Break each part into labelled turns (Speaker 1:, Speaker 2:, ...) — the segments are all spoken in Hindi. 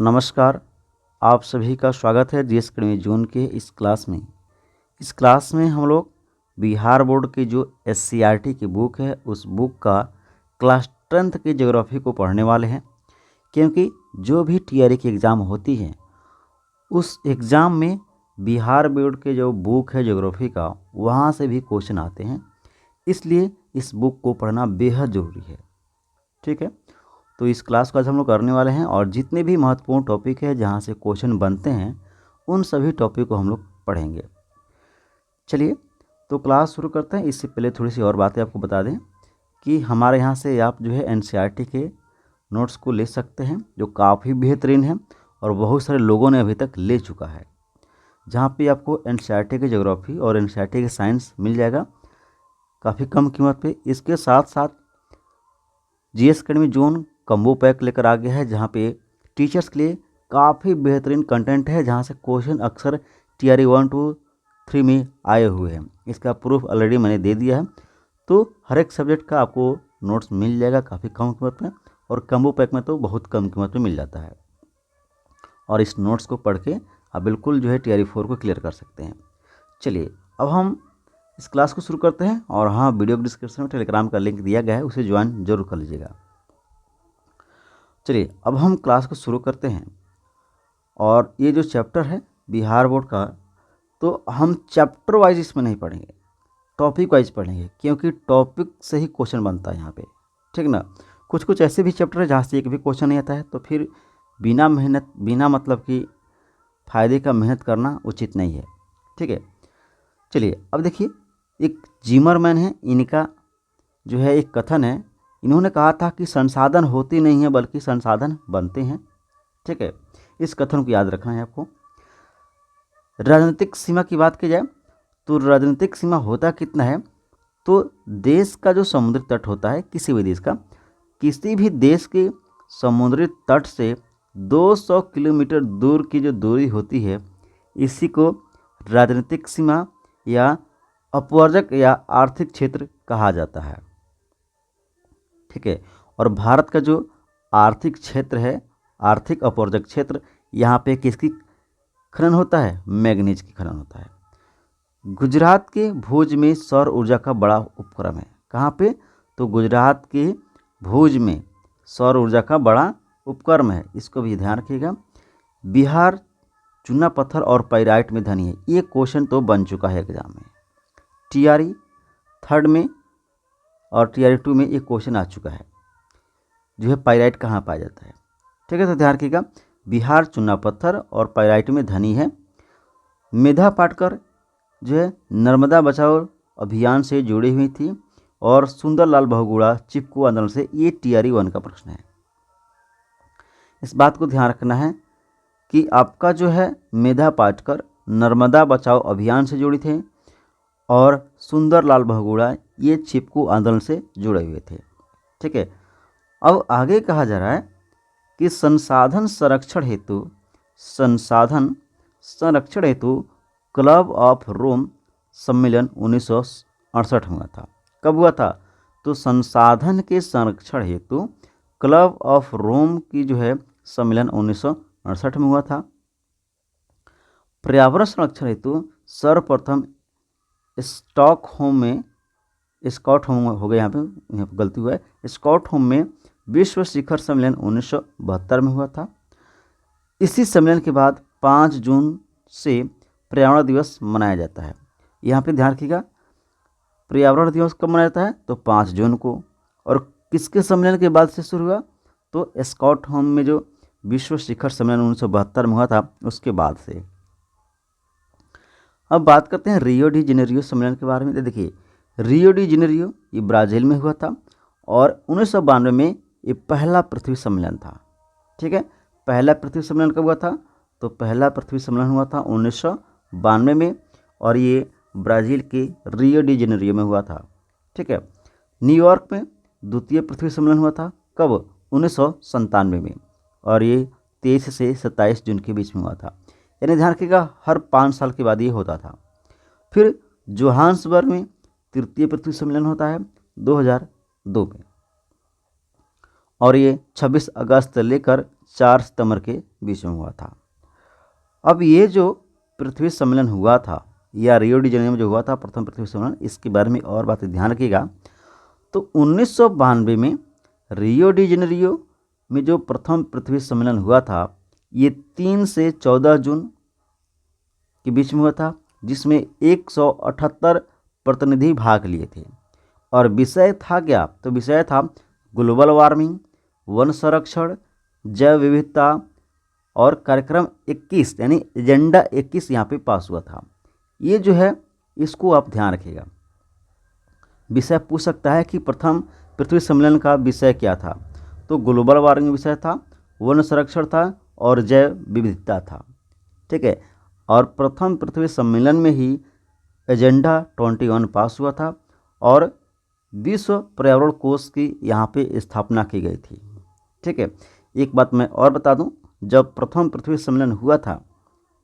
Speaker 1: नमस्कार। आप सभी का स्वागत है जीएस अकेडमी जून के इस क्लास में। इस क्लास में हम लोग बिहार बोर्ड की जो एससीईआरटी की बुक है उस बुक का क्लास 10th की ज्योग्राफी को पढ़ने वाले हैं, क्योंकि जो भी टीआरई की एग्ज़ाम होती है उस एग्ज़ाम में बिहार बोर्ड के जो बुक है ज्योग्राफी का वहाँ से भी क्वेश्चन आते हैं, इसलिए इस बुक को पढ़ना बेहद ज़रूरी है। ठीक है, तो इस क्लास को आज हम लोग करने वाले हैं और जितने भी महत्वपूर्ण टॉपिक है जहाँ से क्वेश्चन बनते हैं उन सभी टॉपिक को हम लोग पढ़ेंगे। चलिए तो क्लास शुरू करते हैं। इससे पहले थोड़ी सी और बातें आपको बता दें कि हमारे यहाँ से आप जो है एनसीईआरटी के नोट्स को ले सकते हैं, जो काफ़ी बेहतरीन है और बहुत सारे लोगों ने अभी तक ले चुका है, जहाँ पे आपको एनसीईआरटी की ज्योग्राफी और एनसीईआरटी की साइंस मिल जाएगा काफ़ी कम कीमत पे। इसके साथ साथ जीएस अकेडमी जून कम्बो पैक लेकर आ गया है, जहाँ पे टीचर्स के लिए काफ़ी बेहतरीन कंटेंट है, जहाँ से क्वेश्चन अक्सर टीआरई 1 2 3 में आए हुए हैं। इसका प्रूफ ऑलरेडी मैंने दे दिया है। तो हर एक सब्जेक्ट का आपको नोट्स मिल जाएगा काफ़ी कम कीमत में, और कम्बो पैक में तो बहुत कम कीमत में मिल जाता है। और इस नोट्स को पढ़ के आप बिल्कुल जो है टीआरई 4 को क्लियर कर सकते हैं। चलिए अब हम इस क्लास को शुरू करते हैं। और हाँ, वीडियो के डिस्क्रिप्शन में टेलीग्राम का लिंक दिया गया है, उसे ज्वाइन जरूर कर लीजिएगा। चलिए अब हम क्लास को शुरू करते हैं। और ये जो चैप्टर है बिहार बोर्ड का, तो हम चैप्टर वाइज इसमें नहीं पढ़ेंगे, टॉपिक वाइज पढ़ेंगे, क्योंकि टॉपिक से ही क्वेश्चन बनता है यहाँ पे। ठीक ना, कुछ कुछ ऐसे भी चैप्टर है जहाँ से एक भी क्वेश्चन नहीं आता है, तो फिर बिना मेहनत बिना मतलब कि फ़ायदे का मेहनत करना उचित नहीं है। ठीक है, चलिए अब देखिए, एक जिमरमैन है, इनका जो है एक कथन है। इन्होंने कहा था कि संसाधन होते नहीं हैं बल्कि संसाधन बनते हैं। ठीक है, इस कथन को याद रखना है आपको। राजनीतिक सीमा की बात की जाए तो राजनीतिक सीमा होता कितना है, तो देश का जो समुद्री तट होता है, किसी भी देश के समुद्री तट से 200 किलोमीटर दूर की जो दूरी होती है, इसी को राजनीतिक सीमा या अपवर्जक या आर्थिक क्षेत्र कहा जाता है। ठीक है, और भारत का जो आर्थिक क्षेत्र है, आर्थिक अपवर्जक क्षेत्र, यहाँ पे किसकी खनन होता है? मैग्नीज की खनन होता है। गुजरात के भुज में सौर ऊर्जा का बड़ा उपक्रम है। कहाँ पे? तो गुजरात के भुज में सौर ऊर्जा का बड़ा उपक्रम है, इसको भी ध्यान रखिएगा। बिहार चूना पत्थर और पाइराइट में धनी है। ये क्वेश्चन तो बन चुका है एग्जाम में, टीआरई 3rd में और टीआरई 2 में ये क्वेश्चन आ चुका है, जो है पाइराइट कहाँ पाया जाता है। ठीक है, तो ध्यान रखिएगा, बिहार चूना पत्थर और पाइराइट में धनी है। मेधा पाटकर जो है नर्मदा बचाओ अभियान से जुड़ी हुई थी, और सुंदरलाल बहुगुणा चिपको आंदोलन से। ये टीआरई 1 का प्रश्न है। इस बात को ध्यान रखना है कि आपका जो है मेधा पाटकर नर्मदा बचाओ अभियान से जुड़ी थे, और सुंदरलाल बहुगुणा ये चिपको आंदोलन से जुड़े हुए थे। ठीक है, अब आगे कहा जा रहा है कि संसाधन संरक्षण हेतु क्लब ऑफ रोम सम्मेलन 1968 हुआ था। कब हुआ था? तो संसाधन के संरक्षण हेतु क्लब ऑफ रोम की जो है सम्मेलन 1968 में हुआ था। पर्यावरण संरक्षण हेतु सर्वप्रथम स्टॉकहोम हो गया, यहाँ पे गलती हुआ है, स्टॉकहोम में विश्व शिखर सम्मेलन 1972 में हुआ था। इसी सम्मेलन के बाद 5 जून से पर्यावरण दिवस मनाया जाता है। यहाँ पे ध्यान रखिएगा, पर्यावरण दिवस कब मनाया जाता है? तो 5 जून को। और किसके सम्मेलन के बाद से शुरू हुआ? तो स्टॉकहोम में जो विश्व शिखर सम्मेलन 1972 में हुआ था, उसके बाद से। अब बात करते हैं रियो डी जेनेरियो सम्मेलन के बारे में। देखिए, रियो डी जेनेरियो ये ब्राज़ील में हुआ था, और 1992 में ये पहला पृथ्वी सम्मेलन था। ठीक है, पहला पृथ्वी सम्मेलन कब हुआ था? तो पहला पृथ्वी सम्मेलन हुआ था 1992 में, और ये ब्राज़ील के रियो डी जेनेरियो में हुआ था। ठीक है, न्यूयॉर्क में द्वितीय पृथ्वी सम्मेलन हुआ था। कब? 1997 में, और ये 23 से 27 जून के बीच में हुआ था। यानी ध्यान रखिएगा, हर 5 साल के बाद ये होता था। फिर जोहान्सबर्ग में तृतीय पृथ्वी सम्मेलन होता है 2002 में, और ये 26 अगस्त से लेकर 4 सितंबर के बीच में हुआ था। अब ये जो पृथ्वी सम्मेलन हुआ था या रियो डी जेनेरियो में जो हुआ था प्रथम पृथ्वी सम्मेलन, इसके बारे में और बातें ध्यान रखिएगा। तो 1992 में रियो डी जेनेरियो में जो प्रथम पृथ्वी सम्मेलन हुआ था ये 3 से 14 जून के बीच में हुआ था, जिसमें 178 प्रतिनिधि भाग लिए थे। और विषय था क्या? तो विषय था ग्लोबल वार्मिंग, वन संरक्षण, जैव विविधता और कार्यक्रम 21 यानी एजेंडा 21 यहाँ पे पास हुआ था। ये जो है इसको आप ध्यान रखिएगा। विषय पूछ सकता है कि प्रथम पृथ्वी सम्मेलन का विषय क्या था, तो ग्लोबल वार्मिंग विषय था, वन संरक्षण था और जैव विविधता था। ठीक है, और प्रथम पृथ्वी सम्मेलन में ही एजेंडा 21 पास हुआ था और विश्व पर्यावरण कोष की यहाँ पे स्थापना की गई थी। ठीक है, एक बात मैं और बता दूं, जब प्रथम पृथ्वी सम्मेलन हुआ था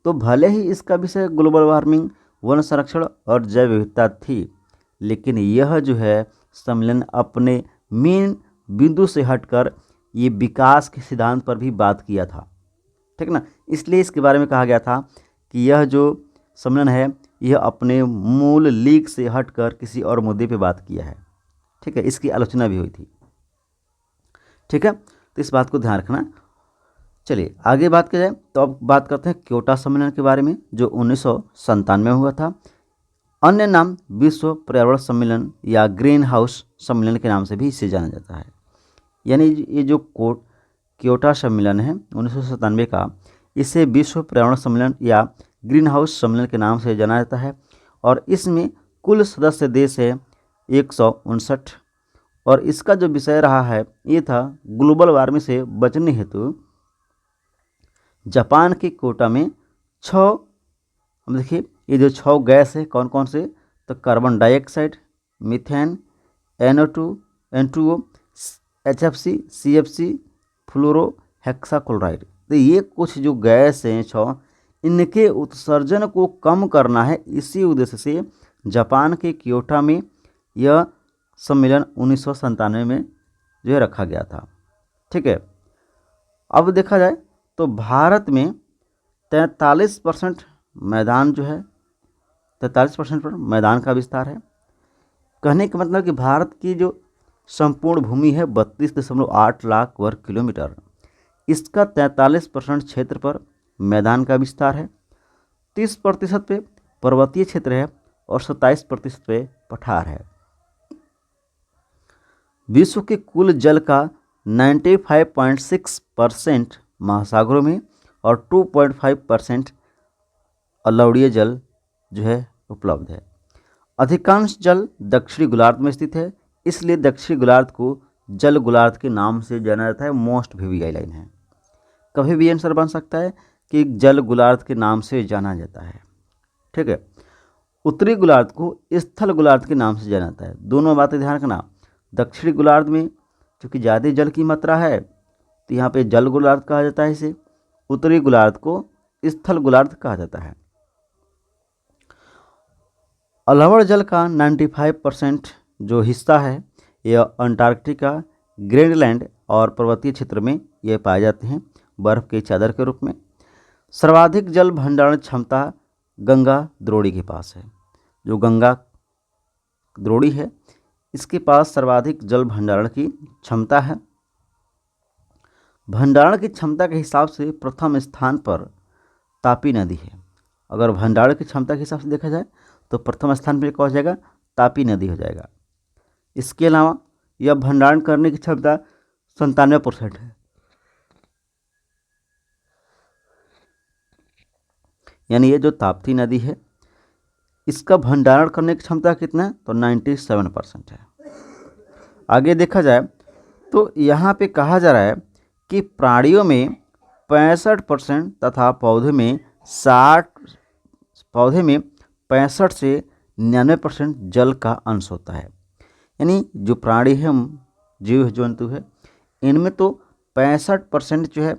Speaker 1: तो भले ही इसका विषय ग्लोबल वार्मिंग, वन संरक्षण और जैव विविधता थी, लेकिन यह जो है सम्मेलन अपने मेन बिंदु से हटकर ये विकास के सिद्धांत पर भी बात किया था। ठीक ना, इसलिए इसके बारे में कहा गया था कि यह जो सम्मेलन है यह अपने मूल लीक से हटकर किसी और मुद्दे पे बात किया है। ठीक है, इसकी आलोचना भी हुई थी। ठीक है, तो इस बात को ध्यान रखना। चलिए आगे बात की जाए तो अब बात करते हैं क्योटो सम्मेलन के बारे में जो 1997 में हुआ था। अन्य नाम विश्व पर्यावरण सम्मेलन या ग्रीन हाउस सम्मेलन के नाम से भी इसे जाना जाता है। यानी ये जो क्योटो सम्मेलन है 1997 का, इसे विश्व पर्यावरण सम्मेलन या ग्रीन हाउस सम्मेलन के नाम से जाना जाता है और इसमें कुल सदस्य देश है 159 और इसका जो विषय रहा है ये था ग्लोबल वार्मिंग से बचने हेतु जापान के क्योटो में 6, देखिए ये जो 6 गैस है कौन कौन से, तो carbon dioxide, methane, NO2, N2O, HFC, CFC, फ्लोरो हेक्साक्लोराइड। तो ये कुछ जो गैस हैं 6, इनके उत्सर्जन को कम करना है। इसी उद्देश्य से जापान के क्योटो में यह सम्मेलन 1997 में जो है रखा गया था। ठीक है, अब देखा जाए तो भारत में 43% मैदान जो है 43% पर मैदान का विस्तार है। कहने का मतलब कि भारत की जो संपूर्ण भूमि है 32.8 लाख वर्ग किलोमीटर, इसका 43% क्षेत्र पर मैदान का विस्तार है, 30% पे पर्वतीय क्षेत्र है और 27% पे पठार है। विश्व के कुल जल का 95.6% महासागरों में और 2.5% अलवड़ीय जल जो है उपलब्ध है। अधिकांश जल दक्षिणी गोलार्ध में स्थित है, इसलिए दक्षिणी गोलार्ध को जल गोलार्ध के नाम से जाना जाता है। मोस्ट VVI लाइन है, कभी भी आंसर बन सकता है कि जल गोलार्ध के नाम से जाना जाता है। ठीक है, उत्तरी गोलार्ध को स्थल गोलार्ध के नाम से जाना जाता है। दोनों बातें ध्यान रखना, दक्षिणी गोलार्ध में चूँकि ज़्यादा जल की मात्रा है तो यहाँ पे जल गोलार्ध कहा जाता है इसे, उत्तरी गोलार्ध को स्थल गोलार्ध कहा जाता है। अलवड़ जल का 95% जो हिस्सा है यह अंटार्कटिका, ग्रीनलैंड और पर्वतीय क्षेत्र में ये पाए जाते हैं बर्फ़ की चादर के रूप में। सर्वाधिक जल भंडारण क्षमता गंगा द्रोणी के पास है। जो गंगा द्रोणी है इसके पास सर्वाधिक जल भंडारण की क्षमता है। भंडारण की क्षमता के हिसाब से प्रथम स्थान पर तापी नदी है। अगर भंडारण की क्षमता के हिसाब से देखा जाए तो प्रथम स्थान पर कौन हो जाएगा, तापी नदी हो जाएगा। इसके अलावा यह भंडारण करने की क्षमता 97% है। यानी ये जो ताप्ती नदी है इसका भंडारण करने की क्षमता कितना है, तो 97% है। आगे देखा जाए तो यहाँ पे कहा जा रहा है कि प्राणियों में 65% तथा पौधे में 65 से 99% जल का अंश होता है। यानी जो प्राणी है, हम जीव जंतु है, इनमें तो 65% जो है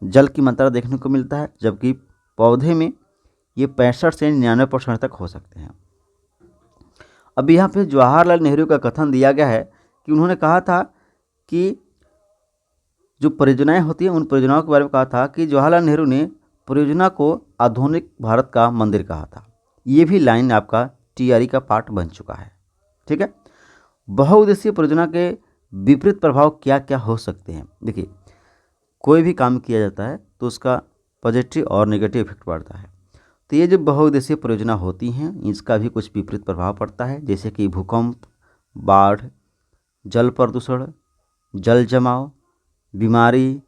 Speaker 1: जल की मात्रा देखने को मिलता है, जबकि पौधे में ये 65 से 99% तक हो सकते हैं। अब यहाँ पे जवाहरलाल नेहरू का कथन दिया गया है कि उन्होंने कहा था कि जो परियोजनाएं होती हैं उन परियोजनाओं के बारे में कहा था कि जवाहरलाल नेहरू ने परियोजना को आधुनिक भारत का मंदिर कहा था। ये भी लाइन आपका टीआरई का पार्ट बन चुका है। ठीक है, बहुउद्देशीय परियोजना के विपरीत प्रभाव क्या क्या हो सकते हैं। देखिए, कोई भी काम किया जाता है तो उसका पॉजिटिव और नेगेटिव इफेक्ट पड़ता है। तो ये जो बहुउद्देशीय परियोजना होती हैं इसका भी कुछ विपरीत प्रभाव पड़ता है, जैसे कि भूकंप, बाढ़, जल प्रदूषण, जल जमाव, बीमारी,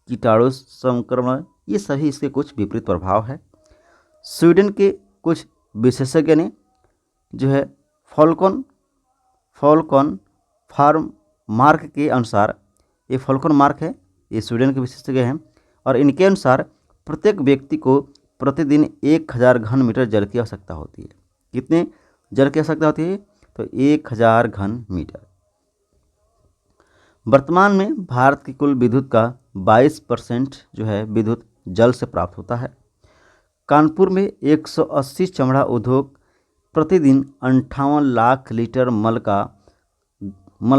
Speaker 1: कीटाणु संक्रमण, ये सभी इसके कुछ विपरीत प्रभाव है। स्वीडन के कुछ विशेषज्ञ ने जो है फॉल्कन फार्म मार्क के अनुसार, ये फॉल्कन मार्क है, ये स्वीडन के विशेषज्ञ हैं, और इनके अनुसार प्रत्येक व्यक्ति को प्रतिदिन 1000 घन मीटर जल की आवश्यकता होती है। कितने जल की आवश्यकता होती है? तो 1000 घन मीटर। वर्तमान में भारत की कुल विद्युत का 22% जो है विद्युत जल से प्राप्त होता है। कानपुर में 180 चमड़ा उद्योग प्रतिदिन 58 लाख लीटर मल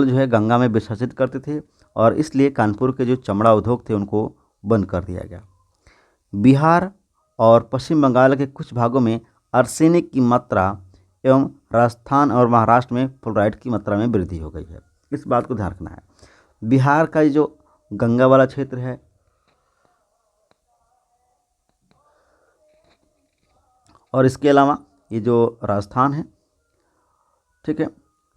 Speaker 1: जो है गंगा में विसर्जित करते थे, और इसलिए कानपुर के जो चमड़ा उद्योग थे उनको बंद कर दिया गया। बिहार और पश्चिम बंगाल के कुछ भागों में आर्सेनिक की मात्रा एवं राजस्थान और महाराष्ट्र में फ्लोराइड की मात्रा में वृद्धि हो गई है। इस बात को ध्यान रखना है। बिहार का जो गंगा वाला क्षेत्र है और इसके अलावा ये जो राजस्थान है, ठीक है,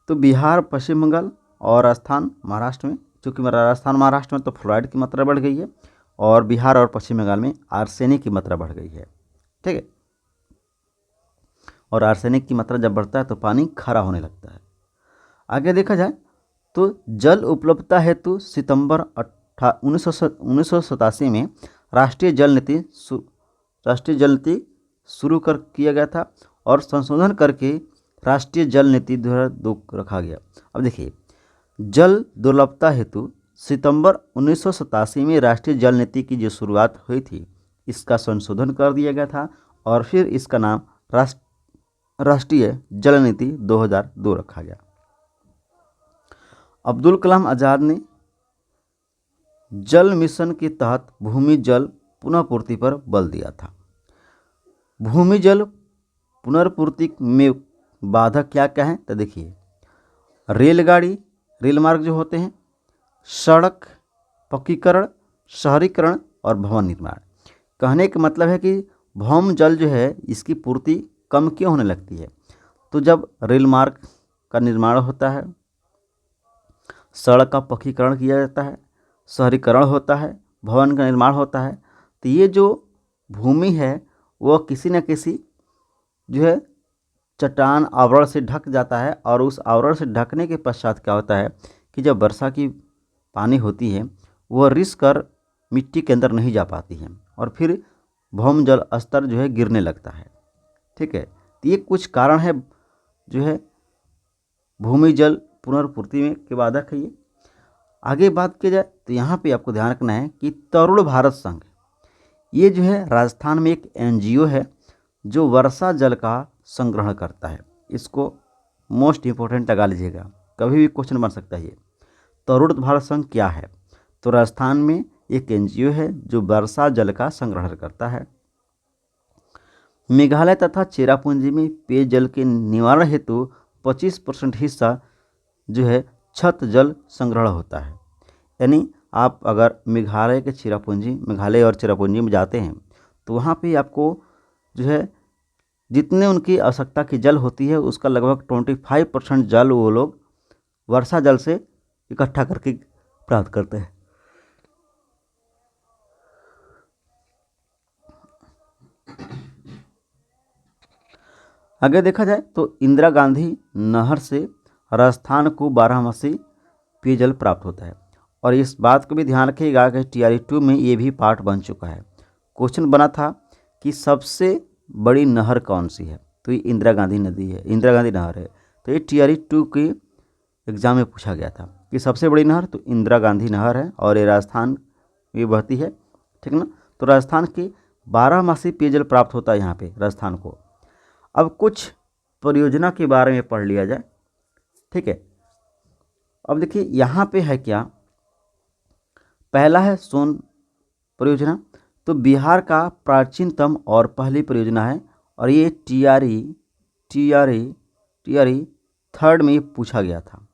Speaker 1: तो बिहार, पश्चिम बंगाल और राजस्थान महाराष्ट्र में, चूँकि राजस्थान महाराष्ट्र में तो फ्लोराइड की मात्रा बढ़ गई है, और बिहार और पश्चिम बंगाल में आर्सेनिक की मात्रा बढ़ गई है। ठीक है, और आर्सेनिक की मात्रा जब बढ़ता है तो पानी खारा होने लगता है। आगे देखा जाए तो जल उपलब्धता हेतु सितंबर 1987 में राष्ट्रीय जल नीति शुरू कर किया गया था, और संशोधन करके राष्ट्रीय जल नीति 2002 रखा गया। अब देखिए, जल दुर्लभता हेतु सितंबर 1987 में राष्ट्रीय जल नीति की जो शुरुआत हुई थी, इसका संशोधन कर दिया गया था, और फिर इसका नाम राष्ट्रीय जल नीति 2002 रखा गया। अब्दुल कलाम आज़ाद ने जल मिशन के तहत भूमि जल पुनर्पूर्ति पर बल दिया था। भूमि जल पुनर्पूर्ति में बाधक क्या क्या है? तो देखिए, रेलगाड़ी, रेल मार्ग जो होते हैं, सड़क, पक्कीकरण, शहरीकरण और भवन निर्माण। कहने का मतलब है कि भौम जल जो है इसकी पूर्ति कम क्यों होने लगती है? तो जब रेल मार्ग का निर्माण होता है, सड़क का पक्कीकरण किया जाता है, शहरीकरण होता है, भवन का निर्माण होता है, तो ये जो भूमि है वह किसी न किसी जो है चट्टान आवरण से ढक जाता है, और उस आवरण से ढकने के पश्चात क्या होता है कि जब वर्षा की पानी होती है वह रिस कर मिट्टी के अंदर नहीं जा पाती है, और फिर भौम जल स्तर जो है गिरने लगता है। ठीक है, तो ये कुछ कारण है जो है भूमि जल पुनर्पूर्ति में के बाधक है। ये आगे बात की जाए तो यहाँ पे आपको ध्यान रखना है कि तरुण भारत संघ, ये जो है राजस्थान में एक एनजीओ है जो वर्षा जल का संग्रहण करता है। इसको मोस्ट इम्पोर्टेंट लगा लीजिएगा, कभी भी क्वेश्चन बन सकता है ये। तरुण भारत संघ क्या है? तो राजस्थान में एक एनजीओ है जो वर्षा जल का संग्रहण करता है। मेघालय तथा चेरापूंजी में पेयजल के निवारण हेतु 25% हिस्सा जो है छत जल संग्रहण होता है। यानी आप अगर मेघालय और चेरापूंजी में जाते हैं तो वहाँ पे आपको जो है जितने उनकी आवश्यकता की जल होती है उसका लगभग 25% जल वो लोग वर्षा जल से इकट्ठा करके प्राप्त करते हैं। आगे देखा जाए तो इंदिरा गांधी नहर से राजस्थान को 12मासी पेयजल प्राप्त होता है, और इस बात को भी ध्यान रखिएगा कि टीआरई 2 में ये भी पार्ट बन चुका है। क्वेश्चन बना था कि सबसे बड़ी नहर कौन सी है? तो ये इंदिरा गांधी नहर है। तो ये टीआरई 2 के एग्जाम में पूछा गया था कि सबसे बड़ी नहर, तो इंदिरा गांधी नहर है, और ये राजस्थान में बहती है। ठीक ना, तो राजस्थान के 12मासी पेयजल प्राप्त होता है यहाँ पे राजस्थान को। अब कुछ परियोजना के बारे में पढ़ लिया जाए। ठीक है, अब देखिए यहाँ पे है क्या, पहला है सोन परियोजना, तो बिहार का प्राचीनतम और पहली परियोजना है और ये टीआरई थर्ड में पूछा गया था।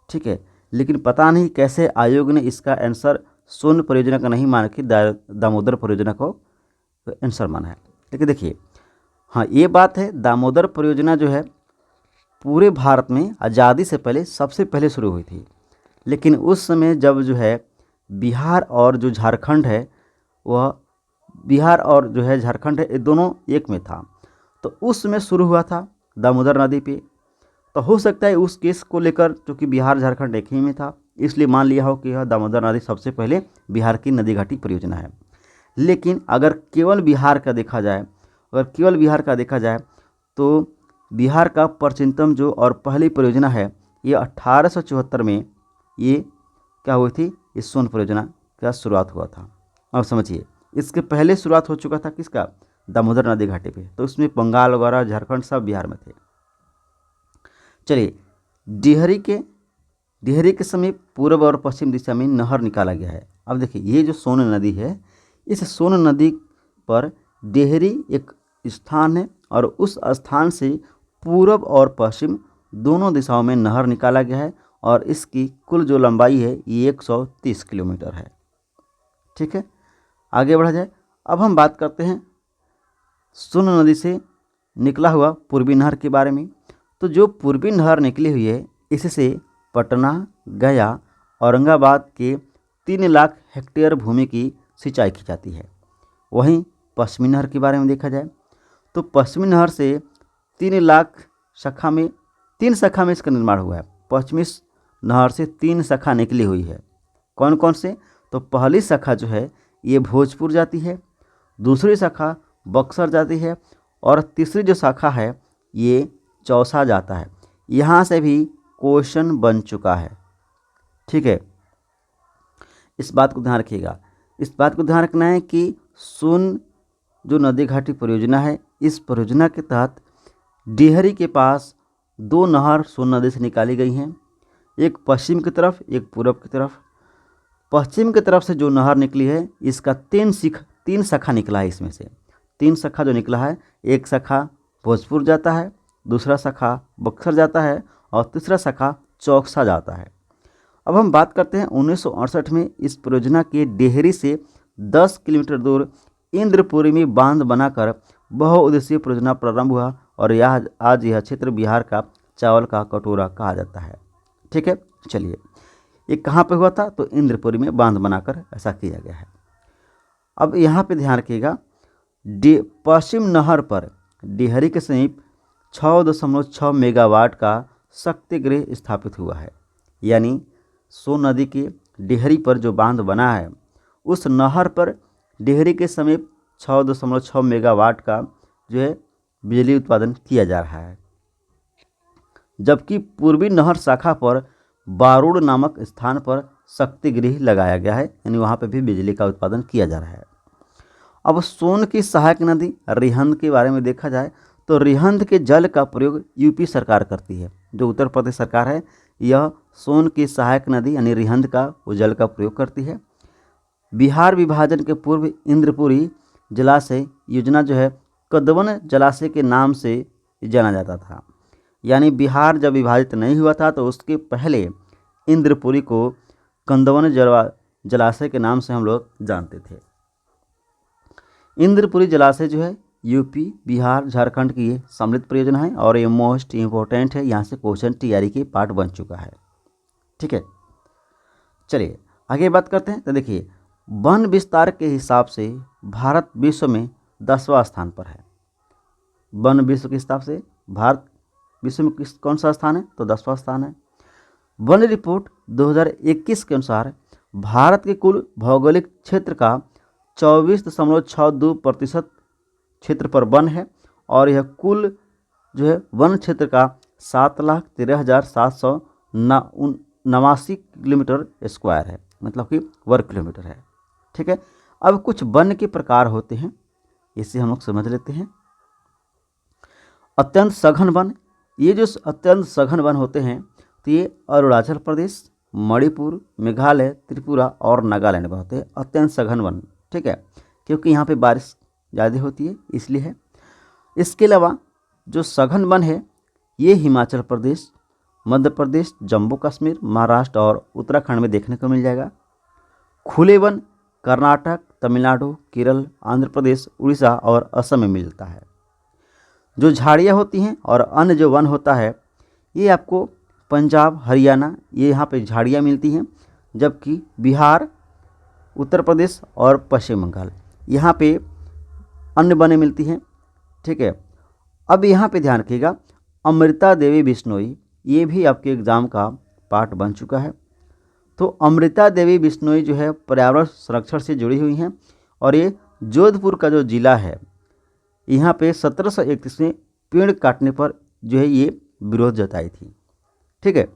Speaker 1: ठीक है, लेकिन पता नहीं कैसे आयोग ने इसका आंसर सोन परियोजना का नहीं मान के दामोदर परियोजना को आंसर माना है। लेकिन देखिए, हाँ ये बात है, दामोदर परियोजना जो है पूरे भारत में आज़ादी से पहले सबसे पहले शुरू हुई थी, लेकिन उस समय जब जो है बिहार और जो झारखंड है, वह बिहार और जो है झारखंड है, ये दोनों एक में था, तो उस समय शुरू हुआ था दामोदर नदी पे। तो हो सकता है उस केस को लेकर, क्योंकि बिहार झारखंड एक ही में था, इसलिए मान लिया हो कि यह दामोदर नदी सबसे पहले बिहार की नदी घाटी परियोजना है। लेकिन अगर केवल बिहार का देखा जाए, तो बिहार का प्राचीनतम जो और पहली परियोजना है, ये 1874 में ये क्या हुई थी, इस सोन परियोजना का शुरुआत हुआ था। अब समझिए, इसके पहले शुरुआत हो चुका था किसका, दामोदर नदी घाटी पे, तो उसमें बंगाल वगैरह झारखंड सब बिहार में थे। चलिए, डिहरी के समीप पूर्व और पश्चिम दिशा में नहर निकाला गया है। अब देखिए, ये जो सोन नदी है, इस सोन नदी पर डिहरी एक स्थान है और उस स्थान से पूर्व और पश्चिम दोनों दिशाओं में नहर निकाला गया है और इसकी कुल जो लंबाई है ये 130 किलोमीटर है। ठीक है, आगे बढ़ा जाए। अब हम बात करते हैं सोन नदी से निकला हुआ पूर्वी नहर के बारे में। तो जो पूर्वी नहर निकली हुई है, इससे पटना, गया, औरंगाबाद के 3 लाख हेक्टेयर भूमि की सिंचाई की जाती है। वहीं पश्चिमी नहर के बारे में देखा जाए, तो पश्चिमी नहर से 3 शाखा में इसका निर्माण हुआ है। पश्चिमी नहर से 3 शाखा निकली हुई है। कौन कौन से, तो पहली शाखा जो है ये भोजपुर जाती है, दूसरी शाखा बक्सर जाती है और तीसरी जो शाखा है ये चौसा जाता है। यहाँ से भी क्वेश्चन बन चुका है। ठीक है, इस बात को ध्यान रखिएगा। इस बात को ध्यान रखना है कि सोन जो नदी घाटी परियोजना है, इस परियोजना के तहत डिहरी के पास 2 नहर सोन नदी से निकाली गई हैं, एक पश्चिम की तरफ, एक पूर्व की तरफ। पश्चिम की तरफ से जो नहर निकली है, इसका 3 शाखा निकला है। इसमें से 3 शाखा जो निकला है, एक शाखा भोजपुर जाता है, दूसरा शाखा बक्सर जाता है और तीसरा शाखा चौसा जाता है। अब हम बात करते हैं 1968 में इस परियोजना के डेहरी से 10 किलोमीटर दूर इंद्रपुरी में बांध बनाकर बहुउद्देशीय परियोजना प्रारंभ हुआ और आज यह क्षेत्र बिहार का चावल का कटोरा कहा जाता है। ठीक है, चलिए, ये कहाँ पे हुआ था, तो इंद्रपुरी में बांध बनाकर ऐसा किया गया है। अब यहाँ पे ध्यान रखिएगा, पश्चिम नहर पर डिहरी के समीप 6.6 मेगावाट का शक्ति गृह स्थापित हुआ है। यानी सोन नदी के डिहरी पर जो बांध बना है, उस नहर पर डिहरी के समीप 6.6 मेगावाट का जो है बिजली उत्पादन किया जा रहा है। जबकि पूर्वी नहर शाखा पर बारूड नामक स्थान पर शक्ति गृह लगाया गया है, यानी वहाँ पर भी बिजली का उत्पादन किया जा रहा है। अब सोन की सहायक नदी रिहंद के बारे में देखा जाए, तो रिहंद के जल का प्रयोग यूपी सरकार करती है। जो उत्तर प्रदेश सरकार है, यह सोन की सहायक नदी यानी रिहंद का वो जल का प्रयोग करती है। बिहार विभाजन के पूर्व इंद्रपुरी जलाशय योजना जो है कदवन जलाशय के नाम से जाना जाता था। यानी बिहार जब विभाजित नहीं हुआ था, तो उसके पहले इंद्रपुरी को कंदवन जलाशय के नाम से हम लोग जानते थे। इंद्रपुरी जलाशय जो है यूपी, बिहार, झारखंड की ये सम्मिलित परियोजना है और ये मोस्ट इम्पोर्टेंट है। यहाँ से क्वेश्चन टीआरई के पार्ट बन चुका है। ठीक है, चलिए आगे बात करते हैं। तो देखिए, वन विस्तार के हिसाब से भारत विश्व में 10वां स्थान पर है। वन विश्व के हिसाब से भारत विश्व में कौन सा स्थान है, तो 10वां स्थान है। वन रिपोर्ट 2021 के अनुसार भारत के कुल भौगोलिक क्षेत्र का 24.62% क्षेत्र पर वन है और यह कुल जो है वन क्षेत्र का 7,13,789 किलोमीटर स्क्वायर है, मतलब कि वर्ग किलोमीटर है। ठीक है, अब कुछ वन के प्रकार होते हैं, इसे हम लोग समझ लेते हैं। अत्यंत सघन वन, ये जो अत्यंत सघन वन होते हैं, तो ये अरुणाचल प्रदेश, मणिपुर, मेघालय, त्रिपुरा और नागालैंड में होते हैं अत्यंत सघन वन। ठीक है, क्योंकि यहाँ पे बारिश ज़्यादा होती है इसलिए है। इसके अलावा जो सघन वन है ये हिमाचल प्रदेश, मध्य प्रदेश, जम्मू कश्मीर, महाराष्ट्र और उत्तराखंड में देखने को मिल जाएगा। खुले वन कर्नाटक, तमिलनाडु, केरल, आंध्र प्रदेश, उड़ीसा और असम में मिलता है। जो झाड़ियाँ होती हैं और अन्य जो वन होता है ये आपको पंजाब, हरियाणा ये यहाँ पे झाड़ियाँ मिलती हैं, जबकि बिहार, उत्तर प्रदेश और पश्चिम बंगाल यहाँ पे अन्य वनें मिलती हैं। ठीक है, अब यहाँ पे ध्यान रखिएगा अमृता देवी बिश्नोई, ये भी आपके एग्ज़ाम का पार्ट बन चुका है। तो अमृता देवी बिश्नोई जो है पर्यावरण संरक्षण से जुड़ी हुई हैं और ये जोधपुर का जो ज़िला है यहाँ पे 1731 में पेड़ काटने पर जो है ये विरोध जताई थी। ठीक है,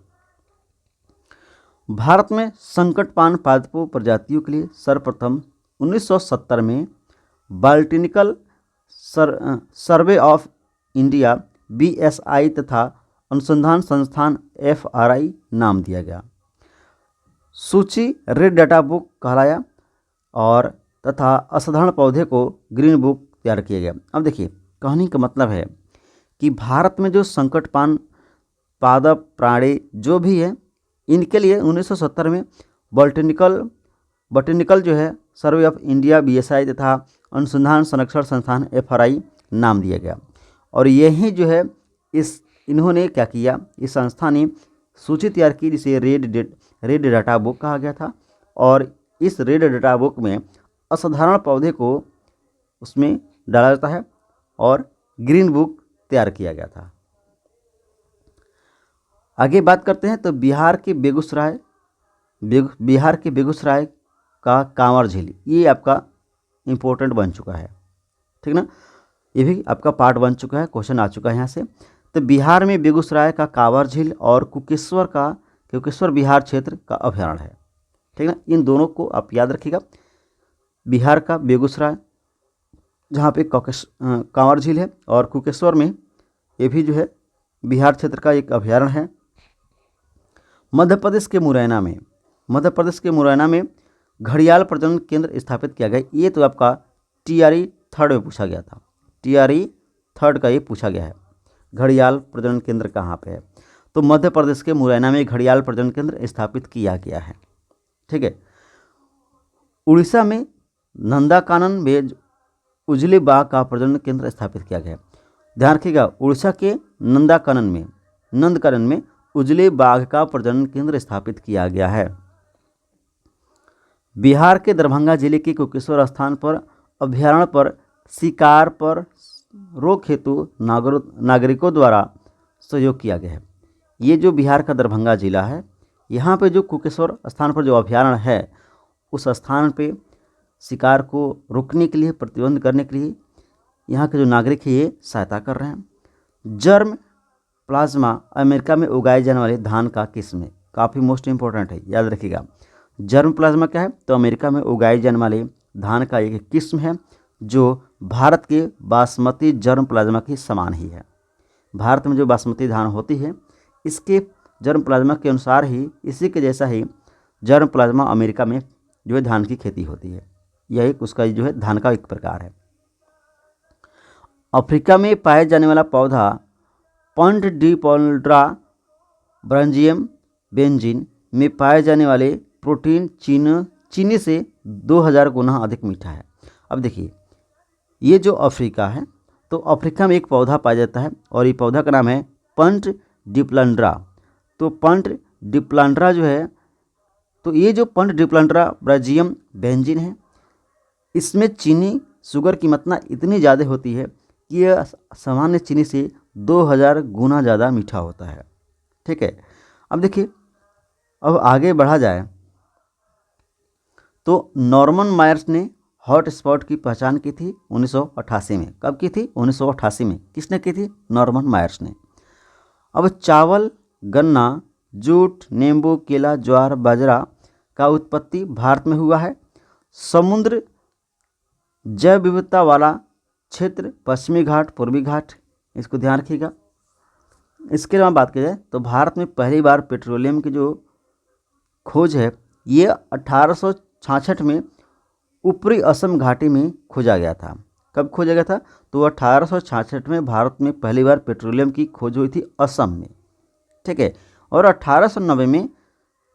Speaker 1: भारत में संकटपान पादपों प्रजातियों के लिए सर्वप्रथम 1970 में botanical survey of India BSI तथा अनुसंधान संस्थान FRI नाम दिया गया। सूची रेड डाटा बुक कहलाया और तथा असाधारण पौधे को ग्रीन बुक तैयार किया गया। अब देखिए कहने का मतलब है कि भारत में जो संकटपान पादप प्राणी जो भी है इनके लिए 1970 में बॉटनिकल जो है सर्वे ऑफ इंडिया BSI तथा अनुसंधान संरक्षण संस्थान FRI नाम दिया गया। और यही जो है इन्होंने क्या किया, इस संस्था ने सूची तैयार की जिसे रेड डाटा बुक कहा गया था। और इस रेड डाटा बुक में असाधारण पौधे को उसमें डाला जाता है और ग्रीन बुक तैयार किया गया था। आगे बात करते हैं तो बिहार के बेगूसराय का कांवर झील ये आपका इम्पोर्टेंट बन चुका है। ठीक ना, ये भी आपका पार्ट बन चुका है, क्वेश्चन आ चुका है यहाँ से। तो बिहार में बेगूसराय का कांवर झील और कुकेश्वर बिहार क्षेत्र का अभयारण्य है। ठीक ना, इन दोनों को आप याद रखिएगा। बिहार का बेगूसराय जहाँ पे कांवर झील है और कुकेश्वर में ये भी जो है बिहार क्षेत्र का एक अभयारण्य है। मध्य प्रदेश के मुरैना में घड़ियाल प्रजनन केंद्र स्थापित किया गया। ये तो आपका TRE 3 में पूछा गया था, TRE 3 का ये पूछा गया है घड़ियाल प्रजनन केंद्र कहाँ पे है। तो मध्य प्रदेश के मुरैना में घड़ियाल प्रजनन केंद्र स्थापित किया गया है। ठीक है, उड़ीसा में नंदाकानन में उजले बाघ का प्रजनन केंद्र स्थापित किया गया है। ध्यान रखिएगा उड़ीसा के नंदकानन में उजले बाघ का प्रजनन केंद्र स्थापित किया गया है। बिहार के दरभंगा जिले के कुकेश्वर स्थान पर अभयारण्य पर शिकार पर रोक हेतु नागरिकों द्वारा सहयोग किया गया है। ये जो बिहार का दरभंगा जिला है यहाँ पे जो कुकेश्वर स्थान पर जो अभयारण्य है उस स्थान पे शिकार को रोकने के लिए, प्रतिबंध करने के लिए यहाँ के जो नागरिक है ये सहायता कर रहे हैं। जर्म प्लाज्मा अमेरिका में उगाए जाने वाले धान का किस्म है, काफ़ी मोस्ट इंपॉर्टेंट है, याद रखिएगा। जर्म प्लाज्मा क्या है, तो अमेरिका में उगाए जाने वाले धान का एक किस्म है जो भारत के बासमती जर्म प्लाज्मा के समान ही है। भारत में जो बासमती धान होती है इसके जर्म प्लाज्मा के अनुसार ही, इसी के जैसा ही जर्म प्लाज्मा अमेरिका में जो है धान की खेती होती है। यह एक उसका जो है धान का एक प्रकार है। अफ्रीका में पाए जाने वाला पौधा पंटडिपोल्ड्रा ब्रांजियम बेंजीन में पाए जाने वाले प्रोटीन चीनी से 2000 गुना अधिक मीठा है। अब देखिए ये जो अफ्रीका है तो अफ्रीका में एक पौधा पाया जाता है और ये पौधा का नाम है पंटडिप्लंड्रा। तो पंटडिप्लंड्रा जो है, तो ये जो पंटडिप्लंड्रा ब्रांजियम बेंजीन है इसमें चीनी शुगर की मात्रा इतनी ज़्यादा होती है कि यह सामान्य चीनी से 2000 गुना ज़्यादा मीठा होता है। ठीक है, अब देखिए अब आगे बढ़ा जाए तो नॉर्मन मायर्स ने हॉट स्पॉट की पहचान की थी 1988 में। कब की थी? 1988 में। किसने की थी? नॉर्मन मायर्स ने। अब चावल, गन्ना, जूट, नींबू, केला, ज्वार, बाजरा का उत्पत्ति भारत में हुआ है। समुद्र जैव विविधता वाला क्षेत्र पश्चिमी घाट, पूर्वी घाट, इसको ध्यान रखिएगा। इसके अलावा बात की जाए तो भारत में पहली बार पेट्रोलियम की जो खोज है ये 1866 में ऊपरी असम घाटी में खोजा गया था। कब खोजा गया था? तो 1866 में भारत में पहली बार पेट्रोलियम की खोज हुई थी असम में। ठीक है। और 1890 में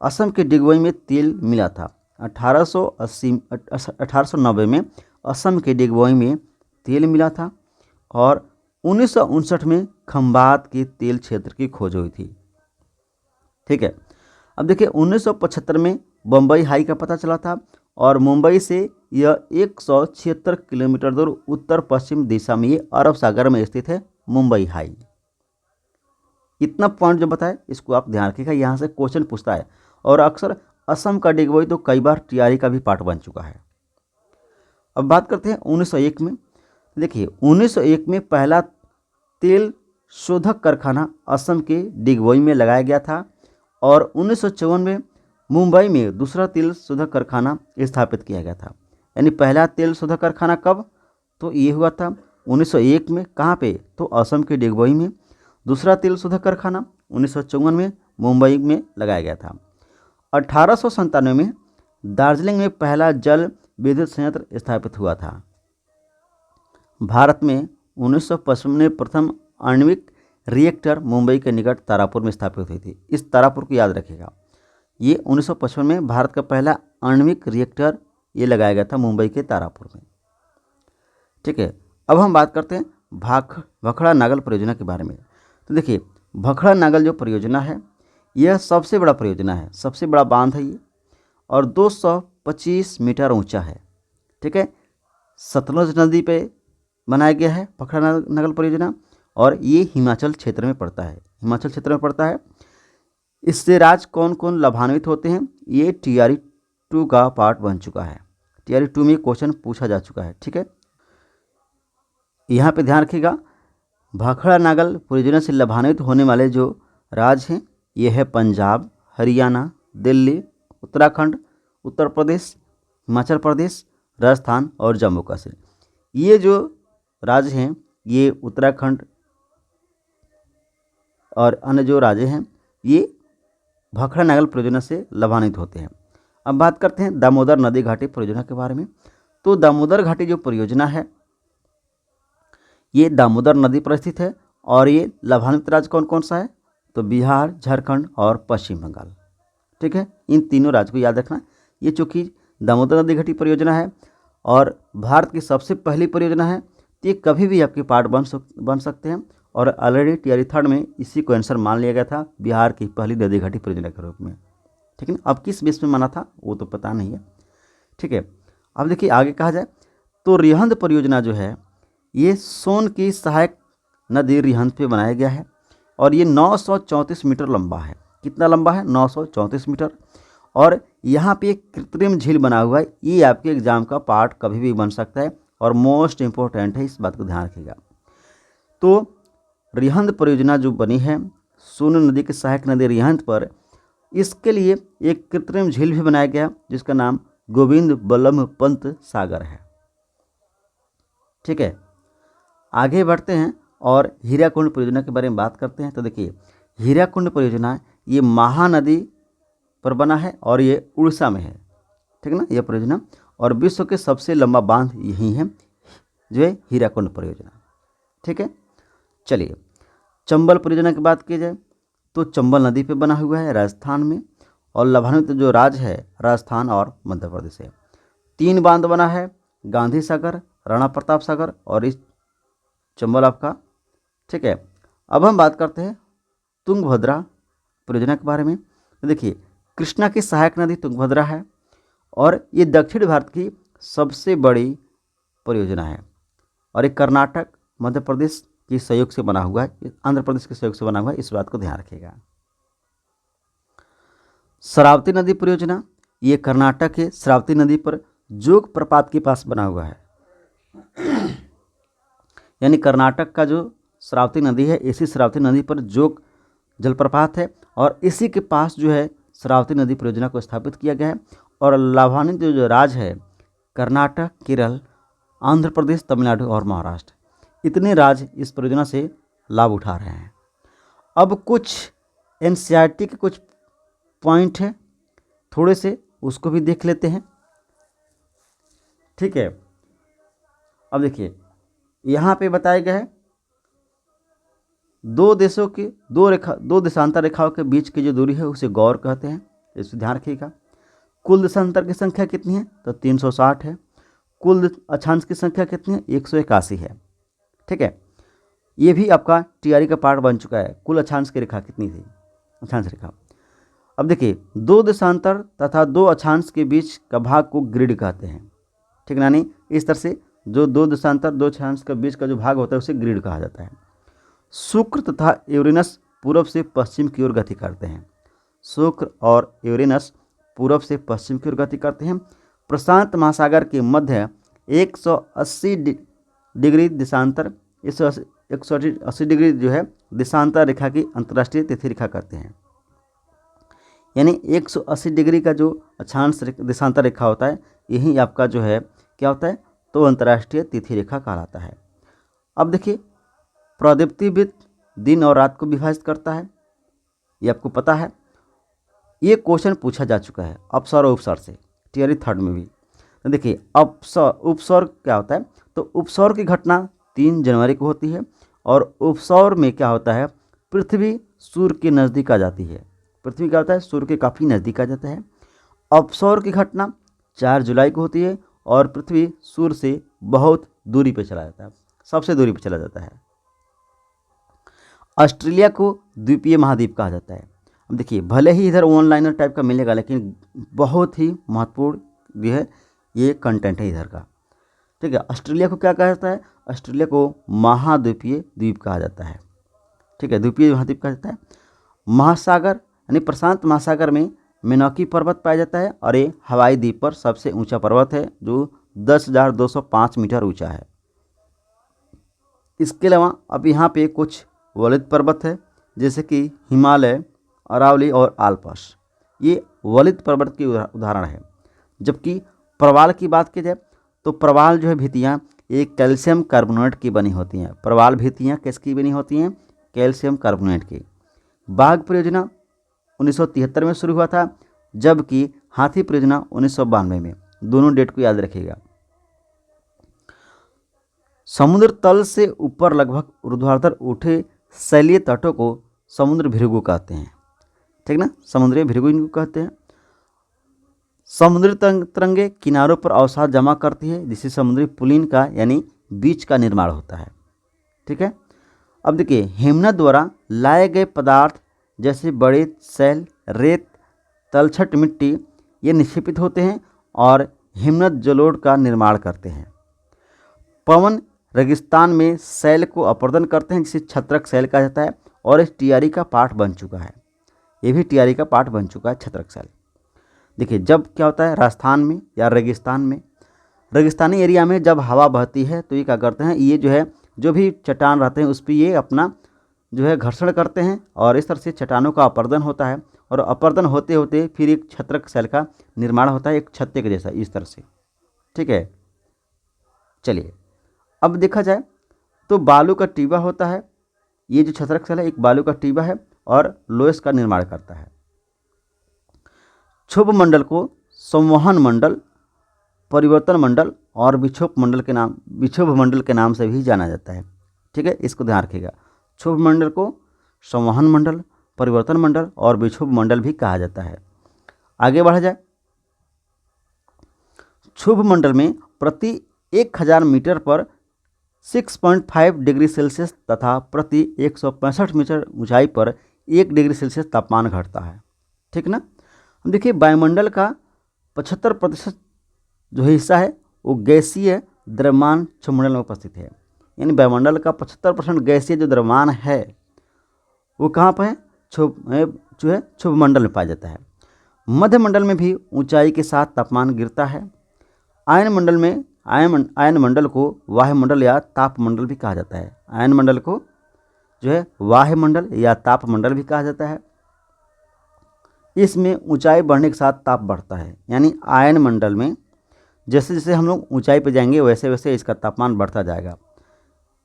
Speaker 1: असम के डिगबोई में तेल मिला था। 1890 में असम के डिगबोई में तेल मिला था और 1959 में खंबात के तेल क्षेत्र की खोज हुई थी। ठीक है। अब देखिए 1975 में बम्बई हाई का पता चला था और मुंबई से यह 176 किलोमीटर दूर उत्तर पश्चिम दिशा में ये अरब सागर में स्थित है मुंबई हाई। इतना पॉइंट जो बताया इसको आप ध्यान रखिएगा, यहाँ से क्वेश्चन पूछता है और अक्सर असम का डिगबोई तो कई बार टीआरई का भी पार्ट बन चुका है। अब बात करते हैं 1901 में। देखिए 1901 में पहला तेल शोधक कारखाना असम के डिगबोई में लगाया गया था और 1954 में मुंबई में दूसरा तेल शोधक कारखाना स्थापित किया गया था। यानी पहला तेल शोधक कारखाना कब? तो ये हुआ था 1901 में। कहाँ पे? तो असम के डिगबोई में। दूसरा तेल शोधक कारखाना 1954 में मुंबई में लगाया गया था। 1897 में दार्जिलिंग में पहला जल विद्युत संयंत्र स्थापित हुआ था। भारत में 1955 में प्रथम आणविक रिएक्टर मुंबई के निकट तारापुर में स्थापित हुई थी। इस तारापुर को याद रखिएगा। ये 1955 में भारत का पहला आणविक रिएक्टर ये लगाया गया था मुंबई के तारापुर में। ठीक है। अब हम बात करते हैं भाखड़ा नागल परियोजना के बारे में। तो देखिए भाखड़ा नागल जो परियोजना है यह सबसे बड़ा परियोजना है, सबसे बड़ा बांध है ये और 225 मीटर ऊंचा है। ठीक है। सतलुज नदी पे बनाया गया है भाखड़ा नागल परियोजना और ये हिमाचल क्षेत्र में पड़ता है। हिमाचल क्षेत्र में पड़ता है। इससे राज्य कौन कौन लाभान्वित होते हैं? ये टीआरई 2 का पार्ट बन चुका है। टीआरई 2 में क्वेश्चन पूछा जा चुका है। ठीक है। यहाँ पे ध्यान रखिएगा भाखड़ा नागल परियोजना से लाभान्वित होने वाले जो राज्य हैं ये है पंजाब, हरियाणा, दिल्ली, उत्तराखंड, उत्तर प्रदेश, हिमाचल प्रदेश, राजस्थान और जम्मू कश्मीर। ये जो राज्य हैं ये उत्तराखंड और अन्य जो राज्य हैं ये भाखड़ा नागल परियोजना से लाभान्वित होते हैं। अब बात करते हैं दामोदर नदी घाटी परियोजना के बारे में। तो दामोदर घाटी जो परियोजना है ये दामोदर नदी पर स्थित है और ये लाभान्वित राज्य कौन कौन सा है? तो बिहार, झारखंड और पश्चिम बंगाल। ठीक है। इन तीनों राज्य को याद रखना। ये चूँकि दामोदर नदी घाटी परियोजना है और भारत की सबसे पहली परियोजना है तो ये कभी भी आपके पार्ट बन सकते हैं और ऑलरेडी टीआरई 3 में इसी को आंसर मान लिया गया था बिहार की पहली नदी घाटी परियोजना के रूप में। ठीक है। अब किस बेस में माना था वो तो पता नहीं है। ठीक है। अब देखिए आगे कहा जाए तो रिहंद परियोजना जो है ये सोन की सहायक नदी रिहंद पे बनाया गया है और ये 934 मीटर लंबा है। कितना लंबा है? 934 मीटर। और यहाँ पे एक कृत्रिम झील बना हुआ है। ये आपके एग्जाम का पार्ट कभी भी बन सकता है और मोस्ट इम्पोर्टेंट है, इस बात को ध्यान रखिएगा। तो रिहंद परियोजना जो बनी है सोन नदी की सहायक नदी रिहंद पर, इसके लिए एक कृत्रिम झील भी बनाया गया जिसका नाम गोविंद बल्लभ पंत सागर है। ठीक है। आगे बढ़ते हैं और हीराकुंड परियोजना के बारे में बात करते हैं। तो देखिए हीराकुंड परियोजना ये महानदी पर बना है और ये उड़ीसा में है। ठीक है ना यह परियोजना, और विश्व के सबसे लंबा बांध यही है जो है हीराकुंड परियोजना। ठीक है। चलिए चंबल परियोजना की बात की जाए तो चंबल नदी पे बना हुआ है राजस्थान में और लाभान्वित जो राज्य है राजस्थान और मध्य प्रदेश है। 3 बांध बना है, गांधी सागर, राणा प्रताप सागर और इस चंबल आपका। ठीक है। अब हम बात करते हैं तुंगभद्रा परियोजना के बारे में। तो देखिए कृष्णा की सहायक नदी तुंगभद्रा है और ये दक्षिण भारत की सबसे बड़ी परियोजना है और ये कर्नाटक, मध्य प्रदेश के सहयोग से बना हुआ है, आंध्र प्रदेश के सहयोग से बना हुआ है, इस बात को ध्यान रखिएगा। शरावती नदी परियोजना ये कर्नाटक के शरावती नदी पर जोग प्रपात के पास बना हुआ है। यानी कर्नाटक का जो शरावती नदी है इसी शरावती नदी पर जोग जलप्रपात है और इसी के पास जो है शरावती नदी परियोजना को स्थापित किया गया है। और लाभान्वित जो राज्य है कर्नाटक, केरल, आंध्र प्रदेश, तमिलनाडु और महाराष्ट्र, इतने राज्य इस परियोजना से लाभ उठा रहे हैं। अब कुछ एनसीईआरटी के कुछ पॉइंट है थोड़े से उसको भी देख लेते हैं। ठीक है, अब देखिए यहाँ पे बताया गया है दो देशों की दो देशांतर रेखाओं के बीच की जो दूरी है उसे गौर कहते हैं, इसे ध्यान रखिएगा। कुल देशांतर की संख्या कितनी है, तो 360 है। कुल अक्षांश की संख्या कितनी है, 181 है। ठीक है, ये भी आपका टीआरई का पार्ट बन चुका है। कुल अक्षांश की रेखा कितनी थी, अक्षांश रेखा। अब देखिए दो देशांतर तथा दो अक्षांश के बीच का भाग को ग्रिड कहते हैं। ठीक है, यानी इस तरह से जो दो देशांतर दो अक्षांश के बीच का जो भाग होता है उसे ग्रिड कहा जाता है। शुक्र तथा यूरेनस पूर्व से पश्चिम की ओर गति करते हैं। शुक्र और यूरेनस पूर्व से पश्चिम की ओर गति करते हैं। प्रशांत महासागर के मध्य 180 डिग्री देशांतर 180 डिग्री जो है देशांतर रेखा की अंतर्राष्ट्रीय तिथि रेखा करते हैं। यानी 180 डिग्री का जो अक्षांश देशांतर रेखा होता है यही आपका जो है क्या होता है, तो अंतर्राष्ट्रीय तिथि रेखा कहलाता है। अब देखिए प्रदीप्तिवृत्त दिन और रात को विभाजित करता है, ये आपको पता है। ये क्वेश्चन पूछा जा चुका है अपसर और उपसर से, टीआरई थर्ड में भी। तो देखिए उपसौर क्या होता है, तो उपसौर की घटना 3 जनवरी को होती है और उपसौर में क्या होता है, पृथ्वी सूर्य के नज़दीक आ जाती है। पृथ्वी क्या होता है, सूर्य के काफ़ी नज़दीक आ जाता है। अपसौर की घटना 4 जुलाई को होती है और पृथ्वी सूर्य से बहुत दूरी पर चला जाता है, सबसे दूरी पर चला जाता है। ऑस्ट्रेलिया को द्वीपीय महाद्वीप कहा जाता है। अब देखिए भले ही इधर वन लाइनर टाइप का मिलेगा लेकिन बहुत ही महत्वपूर्ण जो है ये कंटेंट है इधर का। ठीक है, ऑस्ट्रेलिया को क्या कहा जाता है, ऑस्ट्रेलिया को महाद्वीपीय द्वीप कहा जाता है। ठीक है, द्वीपीय महाद्वीप कहा जाता है। महासागर यानी प्रशांत महासागर में मेनॉकी पर्वत पाया जाता है और ये हवाई द्वीप पर सबसे ऊंचा पर्वत है जो 10,205 मीटर ऊंचा है। इसके अलावा अब यहाँ पे कुछ वलित पर्वत है जैसे कि हिमालय, अरावली और आल्प्स, ये वलित पर्वत की उदाहरण है। जबकि प्रवाल की बात की जाए तो प्रवाल जो है भित्तियाँ ये कैल्शियम कार्बोनेट की बनी होती हैं। प्रवाल भित्तियाँ किसकी बनी होती हैं, कैल्शियम कार्बोनेट की। बाघ परियोजना 1973 में शुरू हुआ था जबकि हाथी परियोजना 1992 में। दोनों डेट को याद रखिएगा। समुद्र तल से ऊपर लगभग ऊर्ध्वाधर उठे शैलीय तटों को समुद्र भृगु कहते हैं। ठीक ना, समुद्री भृगु इनको कहते हैं। समुद्री तरंगे किनारों पर अवसाद जमा करती है जिससे समुद्री पुलिन का यानी बीच का निर्माण होता है। ठीक है, अब देखिए हिमनद द्वारा लाए गए पदार्थ जैसे बड़े शैल, रेत, तलछट मिट्टी ये निक्षेपित होते हैं और हिमनद जलोढ़ का निर्माण करते हैं। पवन रेगिस्तान में शैल को अपर्दन करते हैं जिसे छत्रक शैल कहा जाता है और इस टीआरई का पार्ट बन चुका है। ये भी टीआरई का पार्ट बन चुका है छत्रक शैल। देखिए जब क्या होता है राजस्थान में या रेगिस्तान में, रेगिस्तानी एरिया में जब हवा बहती है तो ये क्या करते हैं, ये जो है जो भी चट्टान रहते हैं उस पर ये अपना जो है घर्षण करते हैं और इस तरह से चट्टानों का अपर्दन होता है और अपर्दन होते होते फिर एक छत्रक शैल का निर्माण होता है, एक छत्ते के जैसा इस तरह से। ठीक है, चलिए अब देखा जाए तो बालू का टीबा होता है। ये जो छत्रक शैल है एक बालू का टीबा है और लोयस का निर्माण करता है। क्षोभ मंडल को संवहन मंडल, परिवर्तन मंडल और विक्षोभ मंडल के नाम से भी जाना जाता है। ठीक है, इसको ध्यान रखिएगा। क्षोभ मंडल को संवहन मंडल, परिवर्तन मंडल और विक्षोभ मंडल भी कहा जाता है। आगे बढ़ा जाए, क्षोभ मंडल में प्रति 1000 मीटर पर 6.5 डिग्री सेल्सियस तथा प्रति 165 मीटर ऊंचाई पर 1 डिग्री सेल्सियस तापमान घटता है। ठीक ना, अब देखिए वायुमंडल का 75% जो हिस्सा है वो गैसीय द्रव्यमान क्षोभमंडल में उपस्थित है। यानी वायुमंडल का 75% गैसीय जो द्रव्यमान है वो कहाँ पर है, क्षोभमंडल में पाया जाता है। मध्य मंडल में भी ऊंचाई के साथ तापमान गिरता है। आयन मंडल को वायुमंडल या तापमंडल भी कहा जाता है। आयन मंडल को जो है वायुमंडल या तापमंडल भी कहा जाता है। इसमें ऊंचाई बढ़ने के साथ ताप बढ़ता है। यानी आयन मंडल में जैसे जैसे हम लोग ऊंचाई पर जाएंगे वैसे वैसे इसका तापमान बढ़ता जाएगा।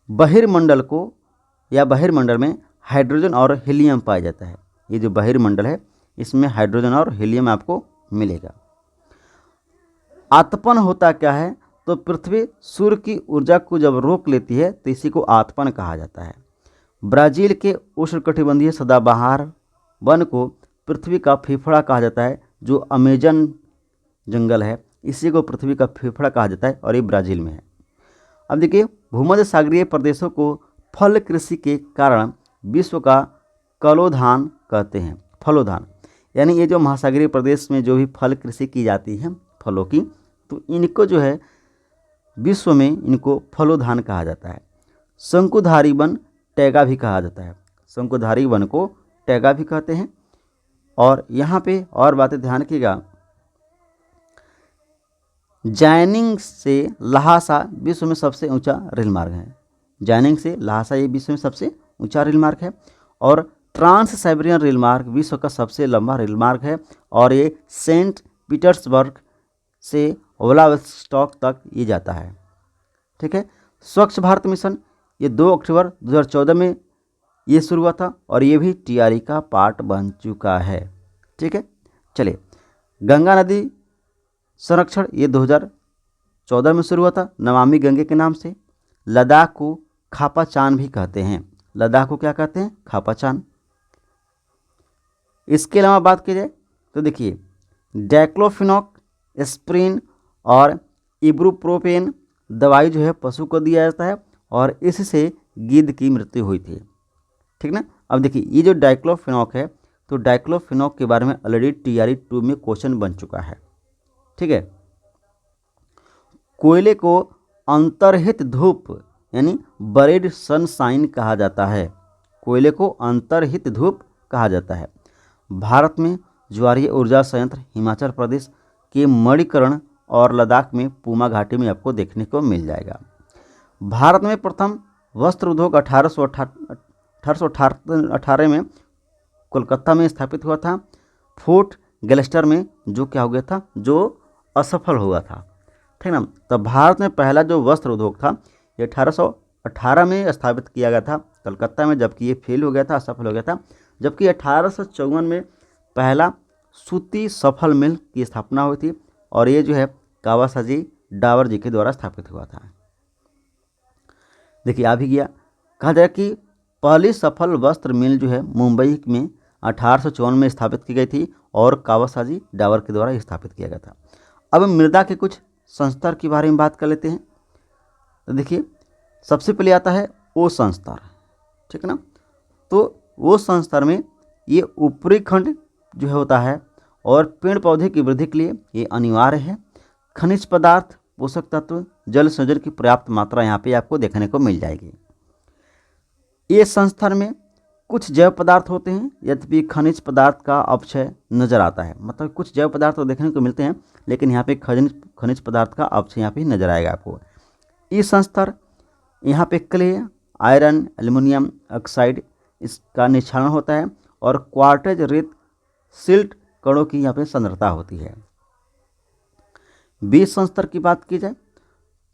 Speaker 1: बहिर्मंडल में हाइड्रोजन और हीलियम पाया जाता है। ये जो बहिर्मंडल है इसमें हाइड्रोजन और हीलियम आपको मिलेगा। आतपन होता क्या है, तो पृथ्वी सूर्य की ऊर्जा को जब रोक लेती है तो इसी को आतपन कहा जाता है। ब्राज़ील के उष्णकटिबंधीय सदाबहार वन को पृथ्वी का फेफड़ा कहा जाता है। जो अमेजन जंगल है इसी को पृथ्वी का फेफड़ा कहा जाता है और ये ब्राज़ील में है। अब देखिए, भूमध्य सागरीय प्रदेशों को फल कृषि के कारण विश्व का कलोधान कहते हैं। फलोधान यानी ये जो महासागरीय प्रदेश में जो भी फल कृषि की जाती है फलों की, तो इनको जो है विश्व में इनको फलोधान कहा जाता है। शंकुधारी वन टैगा भी कहा जाता है। शंकुधारी वन को टैगा भी कहते हैं। और यहाँ पे और बातें ध्यान रखिएगा, जैनिंग से लहासा विश्व में सबसे ऊंचा रेल मार्ग है। जैनिंग से लहासा ये विश्व में सबसे ऊंचा रेल मार्ग है। और ट्रांस साइबेरियन रेल मार्ग विश्व का सबसे लंबा रेल मार्ग है और ये सेंट पीटर्सबर्ग से व्लादिवोस्टॉक तक ये जाता है। ठीक है। स्वच्छ भारत मिशन ये 2 अक्टूबर 2014 में ये शुरू हुआ था और ये भी टीआरई का पार्ट बन चुका है। ठीक है। चलिए, गंगा नदी संरक्षण ये 2014 में शुरू हुआ था नमामि गंगे के नाम से। लद्दाख को खापा चान भी कहते हैं। लद्दाख को क्या कहते हैं? खापा चान। इसके अलावा बात की जाए तो देखिए, डाइक्लोफिनॉक, एस्प्रिन और इब्रुप्रोफेन दवाई जो है पशु को दिया जाता है और इससे गिद्ध की मृत्यु हुई थी। ठीक ना। अब देखिए, ये जो डाइक्लोफिनॉक है तो डाइक्लोफिनॉक के बारे में ऑलरेडी टीआरई 2 में क्वेश्चन बन चुका है। ठीक है। कोयले को अंतर्हित धूप यानी बरेड सनशाइन कहा जाता है। कोयले को अंतर्हित धूप कहा जाता है। भारत में ज्वारीय ऊर्जा संयंत्र हिमाचल प्रदेश के मणिकर्ण और लद्दाख में पूमा घाटी में आपको देखने को मिल जाएगा। भारत में प्रथम वस्त्र उद्योग 1818 में कोलकाता में स्थापित हुआ था। फोर्ट ग्लेस्टर में जो क्या हो गया था, जो असफल हुआ था। ठीक ना। तब भारत में पहला जो वस्त्र उद्योग था ये 1818 में स्थापित किया गया था कलकत्ता में, जबकि ये फेल हो गया था, असफल हो गया था। जबकि 1854 में पहला सूती सफल मिल की स्थापना हुई थी और ये जो है कावासाकी डावर जी के द्वारा स्थापित हुआ था। देखिए, आ भी गया। कहा जाए कि पहली सफल वस्त्र मिल जो है मुंबई में 1854 में स्थापित की गई थी और कावासाकी डावर के द्वारा स्थापित किया गया था। अब मृदा के कुछ संस्तर के बारे में बात कर लेते हैं। तो देखिए, सबसे पहले आता है ओ संस्तर। ठीक है ना। तो ओ संस्तर में ये ऊपरी खंड जो है होता है और पेड़ पौधे की वृद्धि के लिए ये अनिवार्य है। खनिज पदार्थ, पोषक तत्व, जल संयोजन की पर्याप्त मात्रा यहाँ पे आपको देखने को मिल जाएगी। ये संस्तर में कुछ जैव पदार्थ होते हैं, यद्यपि खनिज पदार्थ का अपक्षय नजर आता है। मतलब कुछ जैव पदार्थ तो देखने को मिलते हैं लेकिन यहाँ पे खनिज पदार्थ का अपक्षय यहाँ पे नजर आएगा आपको। ये संस्तर यहाँ पे क्ले, आयरन, एल्युमिनियम ऑक्साइड इसका निक्षारण होता है और क्वार्टेज, रेत, सिल्ट कणों की यहाँ पे सांद्रता होती है। बीज संस्तर की बात की जाए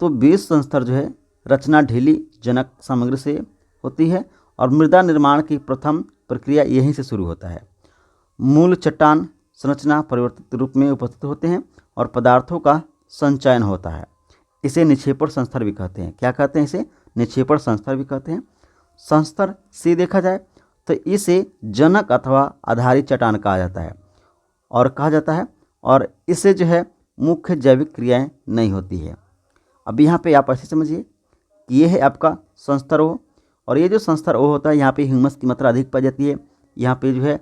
Speaker 1: तो बीज संस्तर जो है रचना ढीली जनक सामग्री से होती है और मृदा निर्माण की प्रथम प्रक्रिया यहीं से शुरू होता है। मूल चट्टान संरचना परिवर्तित रूप में उपस्थित होते हैं और पदार्थों का संचयन होता है। इसे निक्षेपण संस्तर भी कहते हैं। क्या कहते हैं? इसे निक्षेपण संस्तर भी कहते हैं। संस्तर से देखा जाए तो इसे जनक अथवा आधारित चट्टान कहा जाता है और इससे जो है मुख्य जैविक क्रियाएं नहीं होती है। अब यहाँ पे आप ऐसे समझिए कि ये है आपका संस्तर ओ और ये जो संस्तर ओ होता है यहाँ पे ह्यूमस की मात्रा अधिक पाई जाती है। यहाँ पे जो है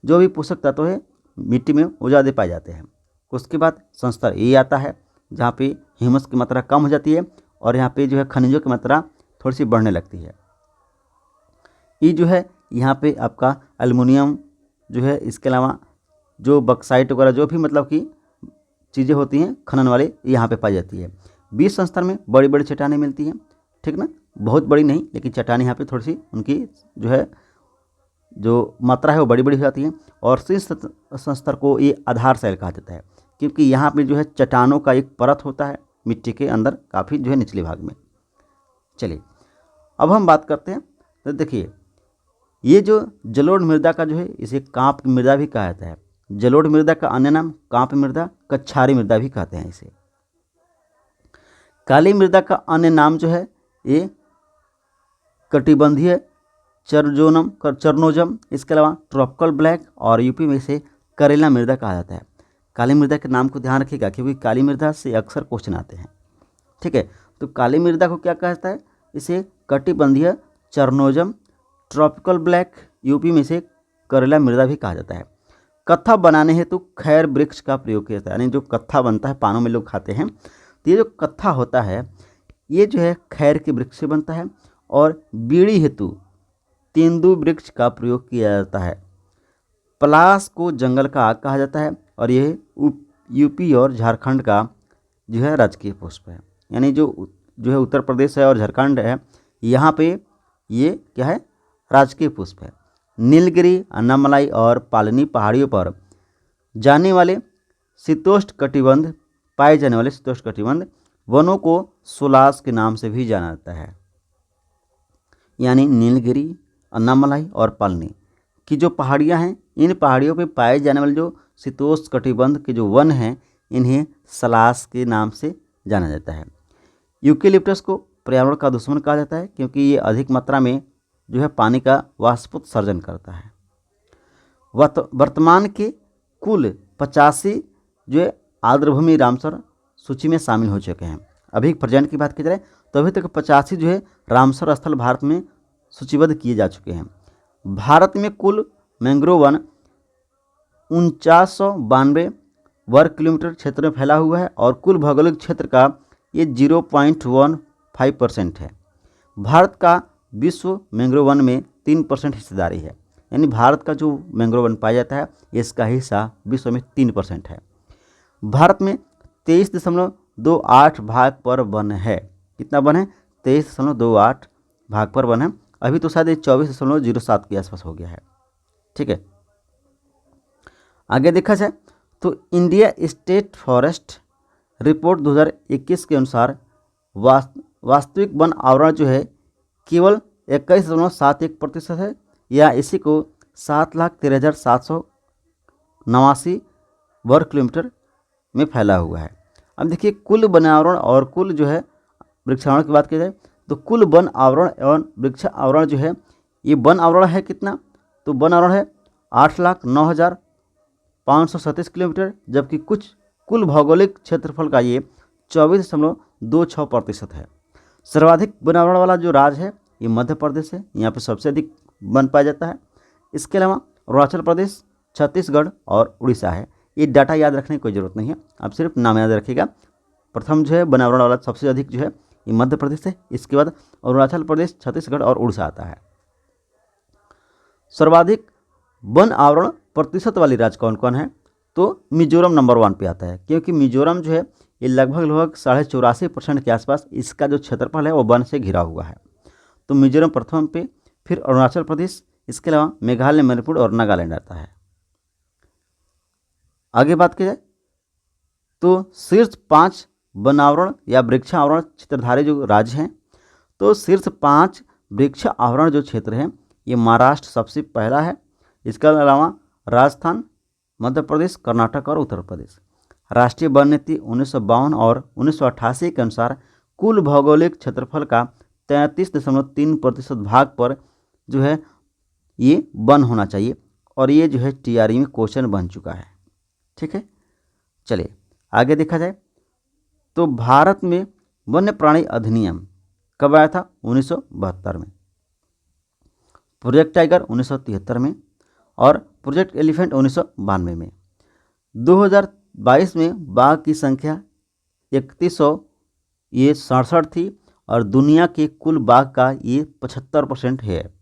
Speaker 1: जो भी पोषक तत्व है मिट्टी में वो ज़्यादा पाए जाते हैं। उसके बाद संस्तर ए आता है जहाँ पे ह्यूमस की मात्रा कम हो जाती है और यहाँ पे जो है खनिजों की मात्रा थोड़ी सी बढ़ने लगती है। ये जो है यहाँ पे आपका एल्युमिनियम जो है, इसके अलावा जो बक्साइट वगैरह जो भी मतलब कि चीज़ें होती हैं खनन वाले यहाँ पे पाई जाती है। बीज संस्तर में बड़ी बड़ी चट्टानें मिलती हैं। ठीक ना। बहुत बड़ी नहीं लेकिन चट्टानें यहाँ पे थोड़ी सी उनकी जो है जो मात्रा है वो बड़ी बड़ी हो जाती है। और शीर्ष संस्तर को ये आधार शैल कहा जाता है क्योंकि यहाँ पे जो है चट्टानों का एक परत होता है मिट्टी के अंदर काफ़ी जो है निचले भाग में। चलिए, अब हम बात करते हैं। तो देखिए, ये जो जलोढ़ मृदा का जो है इसे कांप की मृदा भी कहा जाता है। जलोढ़ मृदा का अन्य नाम कांप मृदा, कच्छारी मृदा भी कहते हैं इसे। काली मृदा का अन्य नाम जो है ये कटिबंधीय चरनोजम, इसके अलावा ट्रॉपिकल ब्लैक और यूपी में इसे करेला मृदा कहा जाता है। काली मृदा के नाम को ध्यान रखिएगा क्योंकि काली मृदा से अक्सर क्वेश्चन आते हैं। ठीक है, तो काली मृदा को क्या कहता है, इसे कटिबंधीय चरनोजम, ट्रॉपिकल ब्लैक, यूपी में इसे करेला मृदा भी कहा जाता है। कत्था बनाने हेतु खैर वृक्ष का प्रयोग किया जाता है, यानी जो कत्था बनता है पानों में लोग खाते हैं, तो ये जो कत्था होता है ये जो है खैर के वृक्ष से बनता है। और बीड़ी हेतु तेंदू वृक्ष का प्रयोग किया जाता है। पलास को जंगल का आग कहा जाता है और यह यूपी और झारखंड का जो है राजकीय पुष्प है, यानी जो है उत्तर प्रदेश है और झारखंड है, यहाँ पे ये क्या है, राजकीय पुष्प है। नीलगिरी, अन्नामलाई और पालनी पहाड़ियों पर जाने वाले शीतोष्ण कटिबंध पाए जाने वाले शीतोष्ण कटिबंध वनों को सोलास के नाम से भी जाना जाता है। यानी नीलगिरी, अन्नामलाई और पालनी की जो पहाड़ियाँ हैं, इन पहाड़ियों पे पाए जाने वाले जो शीतोष्ण कटिबंध के जो वन हैं, इन्हें सलास के नाम से जाना जाता है। यूकेलिप्टस को पर्यावरण का दुश्मन कहा जाता है क्योंकि ये अधिक मात्रा में जो है पानी का वाष्पोत्सर्जन करता है। वर्तमान के कुल 85 जो है आर्द्रभूमि रामसर सूची में शामिल हो चुके हैं। अभी प्रेजेंट की बात की जाए तो अभी तक 85 जो है रामसर स्थल भारत में सूचीबद्ध किए जा चुके हैं। भारत में कुल मैंग्रोव वन 4992 वर्ग किलोमीटर क्षेत्र में फैला हुआ है और कुल भौगोलिक क्षेत्र का ये 0.15% है। भारत का विश्व मैंग्रोव वन में 3% हिस्सेदारी है, यानी भारत का जो मैंग्रोव वन पाया जाता है इसका हिस्सा विश्व में 3% है। भारत में 23.28 भाग पर वन है। कितना वन है? 23.28 भाग पर वन है। अभी तो शायद 24.07 के आसपास हो गया है। ठीक है, आगे देखा जाए तो इंडिया स्टेट फॉरेस्ट रिपोर्ट 2021 के अनुसार वास्तविक वन आवरण जो है केवल 21.71% है, या इसी को 7,13,789 वर्ग किलोमीटर में फैला हुआ है। अब देखिए कुल वन आवरण और कुल जो है वृक्षावरण की बात की जाए तो कुल वन आवरण एवं वृक्ष आवरण जो है, ये वन आवरण है कितना, तो वन आवरण है 8,09,537 किलोमीटर, जबकि कुल भौगोलिक क्षेत्रफल का ये 24.26% है। सर्वाधिक वन आवरण वाला जो राज्य है ये मध्य प्रदेश है, यहाँ पे सबसे अधिक वन पाया जाता है। इसके अलावा अरुणाचल प्रदेश, छत्तीसगढ़ और उड़ीसा है। ये डाटा याद रखने की कोई ज़रूरत नहीं है, आप सिर्फ नाम याद रखिएगा। प्रथम जो है वन आवरण वाला सबसे अधिक जो है ये मध्य प्रदेश है, इसके बाद अरुणाचल प्रदेश, छत्तीसगढ़ और उड़ीसा आता है। सर्वाधिक वन आवरण प्रतिशत वाली राज्य कौन कौन है, तो मिजोरम नंबर 1 पे आता है, क्योंकि मिजोरम जो है ये लगभग 84.5% के आसपास इसका जो क्षेत्रफल है वो वन से घिरा हुआ है। तो मिजोरम प्रथम पे, फिर अरुणाचल प्रदेश, इसके अलावा मेघालय, मणिपुर और नागालैंड आता है। आगे बात की जाए तो शीर्ष 5 वन आवरण या वृक्ष आवरण क्षेत्रधारी जो राज्य हैं, तो शीर्ष 5 वृक्ष आवरण जो क्षेत्र हैं ये महाराष्ट्र सबसे पहला है। इसके अलावा राजस्थान, मध्य प्रदेश, कर्नाटक और उत्तर प्रदेश। राष्ट्रीय वन नीति 1952 और 1988 के अनुसार कुल भौगोलिक क्षेत्रफल का 33.3% भाग पर जो है ये वन होना चाहिए, और ये जो है टीआरई में क्वेश्चन बन चुका है। ठीक है, चलिए आगे देखा जाए तो भारत में वन्य प्राणी अधिनियम कब आया था? 1972 में, प्रोजेक्ट टाइगर 1973 में और प्रोजेक्ट एलिफेंट 1992 में। 2022 में बाघ की संख्या 3167 थी और दुनिया के कुल बाघ का ये 75% है।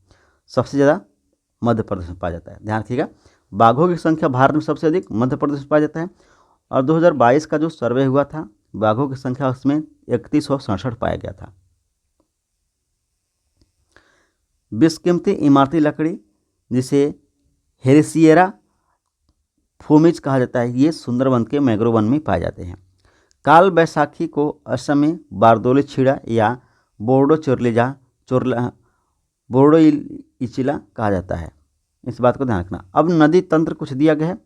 Speaker 1: सबसे ज़्यादा मध्य प्रदेश में पाया जाता है। ध्यान रखिएगा, बाघों की संख्या भारत में सबसे अधिक मध्य प्रदेश में पाया जाता है, और 2022 का जो सर्वे हुआ था बाघों की संख्या उसमें 3167 पाया गया था। बेशकीमती इमारती लकड़ी जिसे हेरेसिएरा फोमिज कहा जाता है, ये सुंदरबन के मैंग्रोव वन में पाए जाते हैं। काल बैसाखी को असम में बारदोली छीड़ा या बोर्डो इचिला कहा जाता है। इस बात को ध्यान रखना। अब नदी तंत्र कुछ दिया गया है,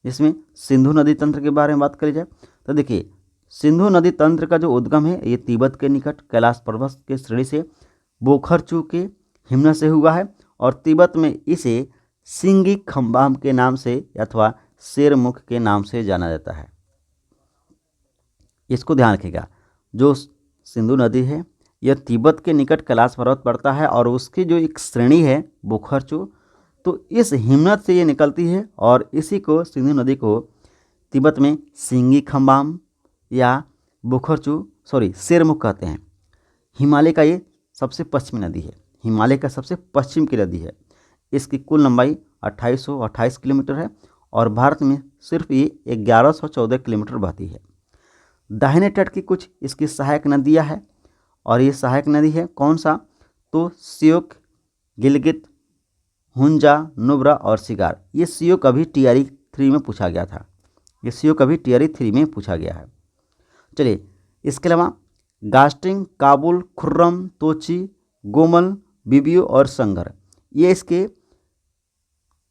Speaker 1: इसमें सिंधु नदी तंत्र के बारे में बात करी जाए तो देखिए, सिंधु नदी तंत्र का जो उद्गम है ये तिब्बत के निकट कैलाश पर्वत के श्रेणी से बोखरचू के हिमनद से हुआ है और तिब्बत में इसे सिंगी खम्बाम के नाम से अथवा शेरमुख के नाम से जाना जाता है। इसको ध्यान रखिएगा, जो सिंधु नदी है यह तिब्बत के निकट कैलाश पर्वत पड़ता है और उसकी जो एक श्रेणी है बोखरचू, तो इस हिमनद से ये निकलती है और इसी को सिंधु नदी को तिब्बत में सिंगी खम्बाम या शेरमुख कहते हैं। हिमालय का ये सबसे पश्चिमी नदी है, हिमालय का सबसे पश्चिम की नदी है। इसकी कुल लंबाई 2828 किलोमीटर है और भारत में सिर्फ ये 1114 किलोमीटर बहती है। दाहिने तट की कुछ इसकी सहायक नदियाँ हैं और ये सहायक नदी है कौन सा, तो श्योक, गिलगित, हुंजा, नुब्रा और शिगार। ये श्योक अभी TRE 3 में पूछा गया था, ये श्योक अभी TRE 3 में पूछा गया है। चलिए, इसके अलावा गास्टिंग, काबुल, खुर्रम, तोची, गोमल, बिबियो और संगर, ये इसके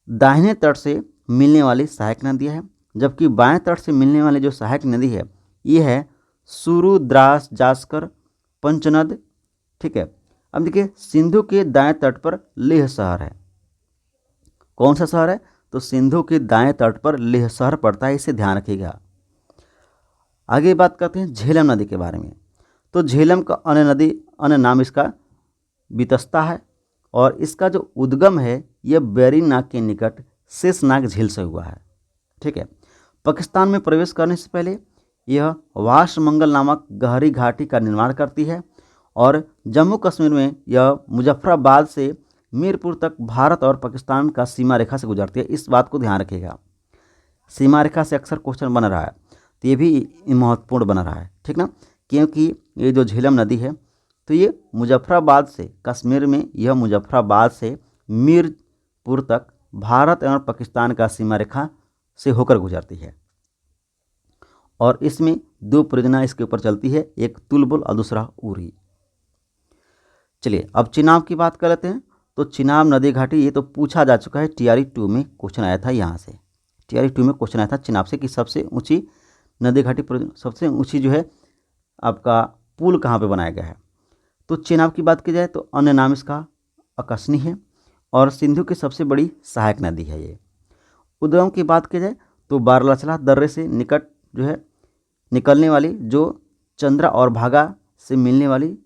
Speaker 1: दाहिने तट से मिलने वाली सहायक नदियाँ हैं। जबकि बाएं तट से मिलने वाली जो सहायक नदी है ये है सुरु, द्रास, जास्कर, पंचनद। ठीक है, अब देखिए सिंधु के दाएं तट पर लेह शहर है। कौन सा शहर है, तो सिंधु के दाएं तट पर लेह शहर पड़ता है, इसे ध्यान रखिएगा। आगे बात करते हैं झेलम नदी के बारे में। तो झेलम का अन्य नाम इसका बितस्ता है और इसका जो उद्गम है यह बेरीनाग के निकट शेषनाग झील से हुआ है। ठीक है, पाकिस्तान में प्रवेश करने से पहले यह वाशमंगल नामक गहरी घाटी का निर्माण करती है और जम्मू कश्मीर में यह मुजफ्फराबाद से मीरपुर तक भारत और पाकिस्तान का सीमा रेखा से गुजरती है। इस बात को ध्यान रखिएगा, सीमा रेखा से अक्सर क्वेश्चन बन रहा है तो ये भी महत्वपूर्ण बन रहा है, ठीक ना, क्योंकि ये जो झेलम नदी है तो ये मुजफ्फराबाद से, कश्मीर में यह मुजफ्फराबाद से मीरपुर तक भारत और पाकिस्तान का सीमा रेखा से होकर गुजरती है और इसमें दो परियोजना इसके ऊपर चलती है, एक तुलबुल और दूसरा उरी। चलिए अब चिनाब की बात कर लेते हैं। तो चिनाब नदी घाटी ये तो पूछा जा चुका है, TRE 2 में क्वेश्चन आया था, यहाँ से TRE 2 में क्वेश्चन आया था चिनाब से कि सबसे ऊंची नदी घाटी, सबसे ऊंची जो है आपका पुल कहाँ पे बनाया गया है। तो चिनाब की बात की जाए तो अन्य नाम इसका अकसनी है और सिंधु की सबसे बड़ी सहायक नदी है ये। उद्गम की बात की जाए तो बारलाचला दर्रे से निकट जो है निकलने वाली जो चंद्रा और भागा से मिलने वाली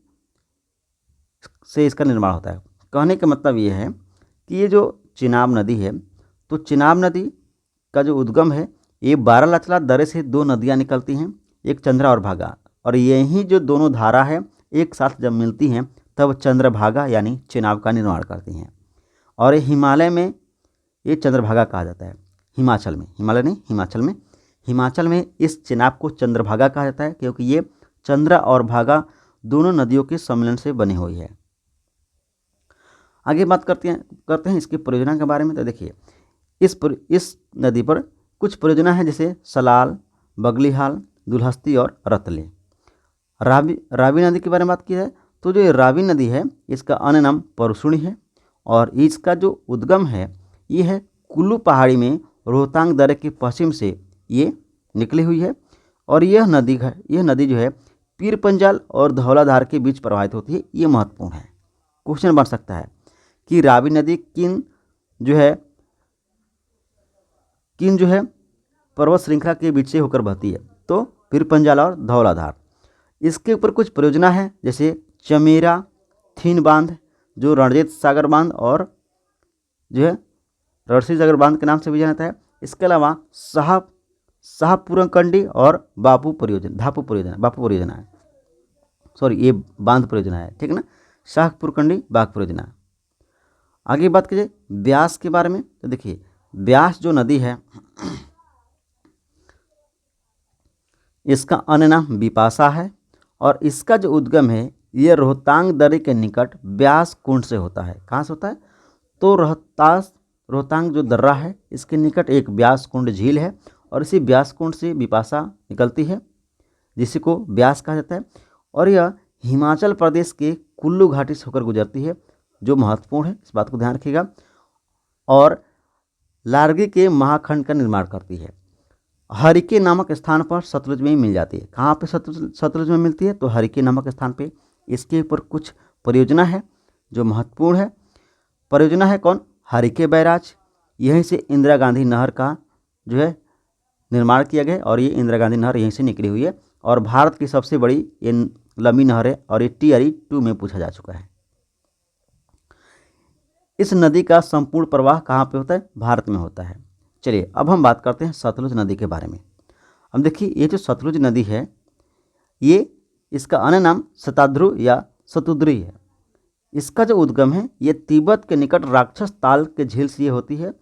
Speaker 1: से इसका निर्माण होता है। कहने का मतलब ये है कि ये जो चिनाब नदी है तो चिनाब नदी का जो उद्गम है ये बारलाचला दर्रे से दो नदियाँ निकलती हैं, एक चंद्रा और भागा, और यही जो दोनों धारा है एक साथ जब मिलती हैं तब चंद्रभागा यानी चिनाब का निर्माण करती हैं। और ये हिमालय में ये चंद्रभागा कहा जाता है, हिमाचल में, हिमालय नहीं हिमाचल में इस चिनाब को चंद्रभागा कहा जाता है क्योंकि ये चंद्रा और भागा दोनों नदियों के सम्मिलन से बनी हुई है। आगे बात करते हैं इसकी परियोजना के बारे में। तो देखिए इस नदी पर कुछ परियोजना है जैसे सलाल, बगलीहाल, दुल्हस्ती और रतले। रावी नदी के बारे में बात की जाए तो जो रावी नदी है इसका अन्य नाम परसुणी है और इसका जो उद्गम है ये है कुल्लू पहाड़ी में रोहतांग दर्रे के पश्चिम से ये निकली हुई है और यह नदी जो है पीर पंजाल और धौलाधार के बीच प्रवाहित होती है। ये महत्वपूर्ण है, क्वेश्चन बन सकता है कि रावी नदी किन जो है पर्वत श्रृंखला के बीच से होकर बहती है, तो पीर पंजाल और धौलाधार। इसके ऊपर कुछ परियोजना है जैसे चमेरा थीन बांध जो रणजीत सागर बांध और जो है रणसी सागर बांध के नाम से भी जाना जाता है। इसके अलावा शाहपुरकंडी और धापू परियोजना है, सॉरी ये बांध परियोजना है, ठीक है ना, शाहपुरकंडी बाघ परियोजना। आगे बात कीजिए ब्यास के बारे में। तो देखिए ब्यास जो नदी है इसका अन्य नाम बिपाशा है और इसका जो उद्गम है ये रोहतांग दर्रे के निकट ब्यास कुंड से होता है। कहाँ से होता है, तो रोहतांग जो दर्रा है इसके निकट एक ब्यास कुंड झील है और इसी ब्यास कुंड से बिपाशा निकलती है जिसी को ब्यास कहा जाता है और यह हिमाचल प्रदेश के कुल्लू घाटी से होकर गुजरती है जो महत्वपूर्ण है, इस बात को ध्यान रखिएगा। और लार्गी के महाखंड का निर्माण करती है। हरिके नामक स्थान पर सतलुज में ही मिल जाती है। कहाँ पे सतलुज में मिलती है? तो हरिके नामक स्थान पे। इसके ऊपर कुछ परियोजना है जो महत्वपूर्ण है। परियोजना है कौन? हरिके बैराज। यहीं से इंदिरा गांधी नहर का जो है निर्माण किया गया और ये इंदिरा गांधी नहर यहीं से निकली हुई है और भारत की सबसे बड़ी ये लंबी नहर है और ये टिहरी 2 में पूछा जा चुका है। इस नदी का संपूर्ण प्रवाह कहाँ पे होता है? भारत में होता है। चलिए अब हम बात करते हैं सतलुज नदी के बारे में। अब देखिए ये जो सतलुज नदी है ये इसका अन्य नाम शताद्रु या शतुद्री है। इसका जो उद्गम है ये तिब्बत के निकट राक्षस ताल के झील से ये होती है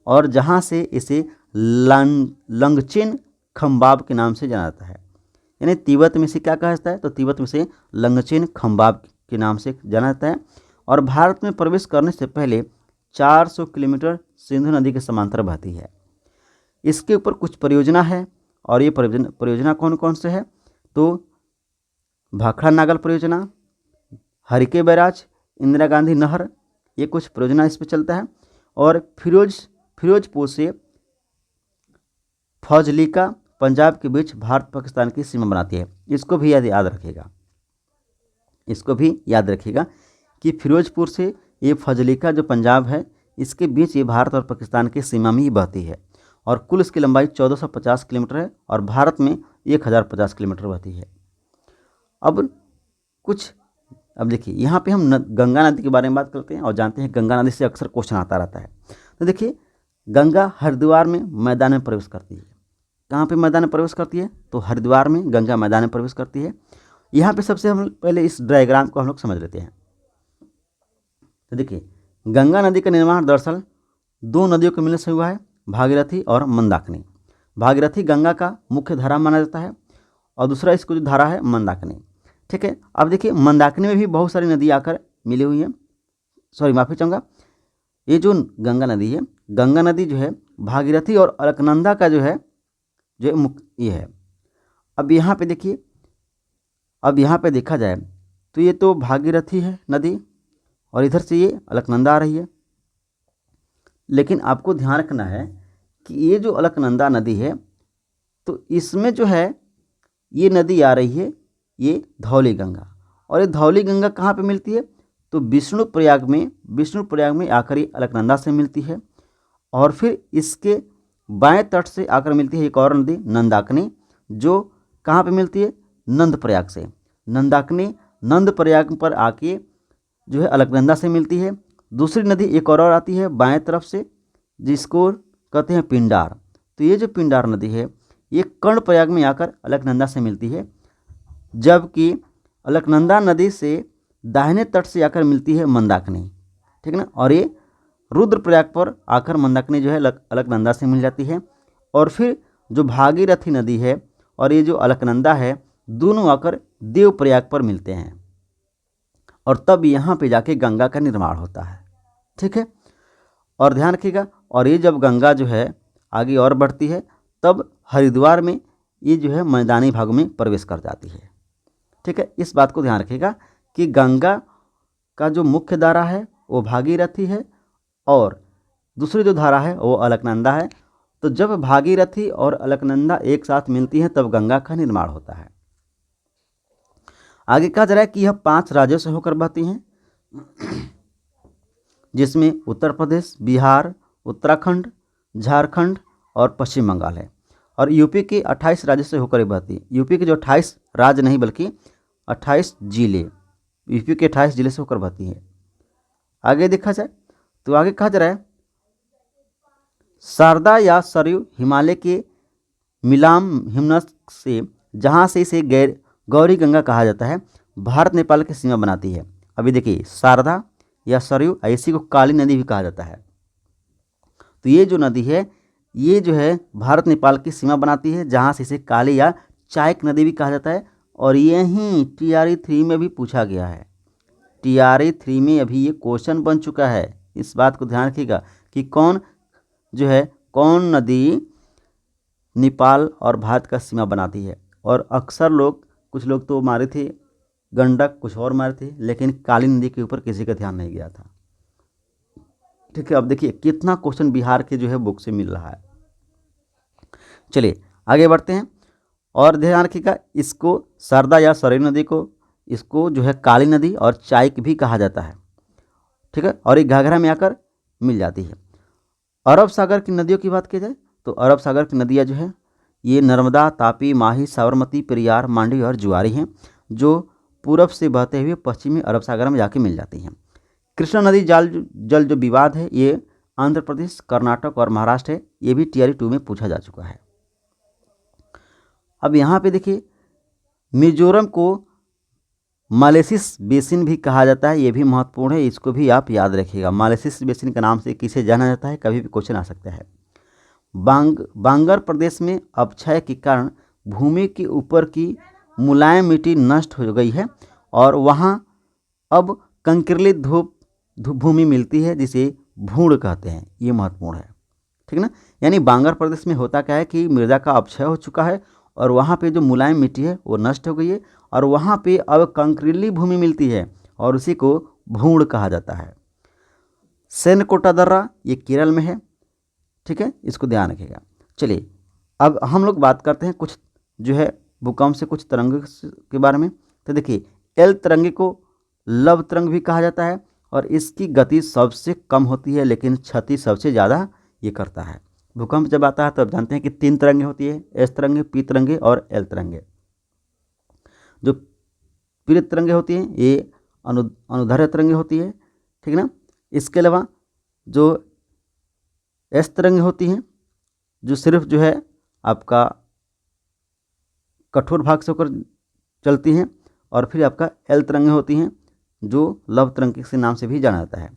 Speaker 1: और जहाँ से इसे लंगचेन खम्बाब के नाम से जाना जाता है। यानी तिब्बत में से क्या कहा जाता है? तो तिब्बत में से लंगचेन खम्बाब के नाम से जाना जाता है और भारत में प्रवेश करने से पहले 400 किलोमीटर सिंधु नदी के समांतर बहती है। इसके ऊपर कुछ परियोजना है और ये परियोजना कौन कौन से है? तो भाखड़ा नागल परियोजना, हरिके बैराज, इंदिरा गांधी नहर, ये कुछ परियोजना इस पर चलता है। और फिरोजपुर से फजलिका पंजाब के बीच भारत पाकिस्तान की सीमा बनाती है। इसको भी याद रखिएगा कि फिरोजपुर से ये फजलिका जो पंजाब है इसके बीच ये भारत और पाकिस्तान की सीमा में ही बहती है और कुल इसकी लंबाई 1450 किलोमीटर है और भारत में 1050 किलोमीटर बहती है। अब देखिए यहाँ पे हम गंगा नदी के बारे में बात करते हैं और जानते हैं गंगा नदी से अक्सर क्वेश्चन आता रहता है। तो देखिए गंगा हरिद्वार में मैदान में प्रवेश करती है। कहाँ पे मैदान में प्रवेश करती है? तो हरिद्वार में गंगा मैदान में प्रवेश करती है। यहाँ पे सबसे हम पहले इस डायग्राम को हम लोग समझ लेते हैं। तो देखिए गंगा नदी का निर्माण दरअसल 2 नदियों के मिलने से हुआ है, भागीरथी और मंदाकिनी। भागीरथी गंगा का मुख्य धारा माना जाता है और दूसरा इसको जो धारा है मंदाकिनी। ठीक है, अब देखिए मंदाकिनी में भी बहुत सारी नदी आकर मिली हुई हैं। माफ़ी चाहूँगा, ये जो गंगा नदी है, गंगा नदी जो है भागीरथी और अलकनंदा का जो है ये है। अब यहाँ पे देखिए, अब यहाँ पे देखा जाए तो ये तो भागीरथी है नदी और इधर से ये अलकनंदा आ रही है। लेकिन आपको ध्यान रखना है कि ये जो अलकनंदा नदी है तो इसमें जो है ये नदी आ रही है ये धौली गंगा और ये धौली गंगा कहाँ पे मिलती है? तो विष्णुप्रयाग में आकर ये अलकनंदा से मिलती है और फिर इसके बाएं तट से आकर मिलती है एक और नदी नंदाकिनी, जो कहाँ पे मिलती है? नंदप्रयाग से। नंदाकिनी नंदप्रयाग पर आके जो है अलकनंदा से मिलती है। दूसरी नदी एक और आती है बाएं तरफ से जिसको कहते हैं पिंडार। तो ये जो पिंडार नदी है ये कर्णप्रयाग में आकर अलकनंदा से मिलती है, जबकि अलकनंदा नदी से दाहिने तट से आकर मिलती है मंदाकिनी। ठीक ना, और ये रुद्रप्रयाग पर आकर मंदाकिनी जो है अलकनंदा से मिल जाती है और फिर जो भागीरथी नदी है और ये जो अलकनंदा है दोनों आकर देवप्रयाग पर मिलते हैं और तब यहाँ पे जाके गंगा का निर्माण होता है। ठीक है, और ध्यान रखिएगा, और ये जब गंगा जो है आगे और बढ़ती है तब हरिद्वार में ये जो है मैदानी भागों में प्रवेश कर जाती है। ठीक है, इस बात को ध्यान रखिएगा कि गंगा का जो मुख्य धारा है वो भागीरथी है और दूसरी जो धारा है वो अलकनंदा है। तो जब भागीरथी और अलकनंदा एक साथ मिलती हैं तब गंगा का निर्माण होता है। आगे कहा जा रहा है कि यह 5 राज्यों से होकर बहती हैं, जिसमें उत्तर प्रदेश, बिहार, उत्तराखंड, झारखंड और पश्चिम बंगाल है और यूपी के 28 राज्यों से होकर बहती है। यूपी के जो 28 राज्य नहीं बल्कि 28 जिले, यूपी के 28 जिले से होकर बहती है। आगे देखा जाए तो आगे कहा जा रहा है शारदा या सरयू हिमालय के मिलाम हिमनस से, जहाँ से इसे गौरी गंगा कहा जाता है, भारत नेपाल की सीमा बनाती है। अभी देखिए शारदा या सरयू, इसी को काली नदी भी कहा जाता है। तो ये जो नदी है ये जो है भारत नेपाल की सीमा बनाती है, जहाँ से इसे काली या चायक नदी भी कहा जाता है और यहीं TRE 3 में भी पूछा गया है। TRE 3 में अभी ये क्वेश्चन बन चुका है। इस बात को ध्यान रखिएगा कि कौन नदी नेपाल और भारत का सीमा बनाती है। और अक्सर कुछ लोग तो मारे थे गंडक, कुछ और मारे थे, लेकिन काली नदी के ऊपर किसी का ध्यान नहीं गया था। ठीक है, अब देखिए कितना क्वेश्चन बिहार के जो है बुक से मिल रहा है। चलिए आगे बढ़ते हैं और ध्यान रखिएगा, इसको सरदा या सरयू नदी को, इसको जो है काली नदी और चाइक भी कहा जाता है। ठीक है, और ये घाघरा में आकर मिल जाती है। अरब सागर की नदियों की बात की जाए तो अरब सागर की नदियाँ जो है ये नर्मदा, तापी, माही, साबरमती, पेरियार, मांडवी और जुआरी हैं, जो पूरब से बहते हुए पश्चिमी अरब सागर में जाके मिल जाती हैं। कृष्णा नदी जल जो विवाद है ये आंध्र प्रदेश, कर्नाटक और महाराष्ट्र है। ये भी टीआरई 2 में पूछा जा चुका है। अब यहाँ पे देखिए मिजोरम को मालेसिस बेसिन भी कहा जाता है, ये भी महत्वपूर्ण है, इसको भी आप याद रखिएगा। मालेसिस बेसिन के नाम से किसे जाना जाता है, कभी भी क्वेश्चन आ सकता है। बांगर प्रदेश में अपक्षय के कारण भूमि के ऊपर की मुलायम मिट्टी नष्ट हो गई है और वहाँ अब कंकरीली भूमि मिलती है जिसे भूड़ कहते हैं। ये महत्वपूर्ण है, ठीक ना। यानी बांगर प्रदेश में होता क्या है कि मृदा का अपक्षय हो चुका है और वहाँ पे जो मुलायम मिट्टी है वो नष्ट हो गई है और वहाँ पे अब कंकरीली भूमि मिलती है और उसी को भूड़ कहा जाता है। सेनकोटा दर्रा ये केरल में है, ठीक है, इसको ध्यान रखिएगा। चलिए अब हम लोग बात करते हैं कुछ जो है भूकंप से कुछ तरंग के बारे में। तो देखिए एल तरंगे को लव तरंग भी कहा जाता है और इसकी गति सबसे कम होती है लेकिन क्षति सबसे ज़्यादा ये करता है। भूकंप जब आता है तो आप जानते हैं कि 3 तरंगे होती है, एस तरंगे, पी तरंगे और एल तरंगे। जो पी तरंगे होती हैं ये अनुदैर्ध्य तरंगे होती है, ठीक ना। इसके अलावा जो एस तरंगे होती हैं जो सिर्फ जो है आपका कठोर भाग से होकर चलती हैं और फिर आपका एल तरंगे होती हैं जो लव तरंग के नाम से भी जाना जाता है।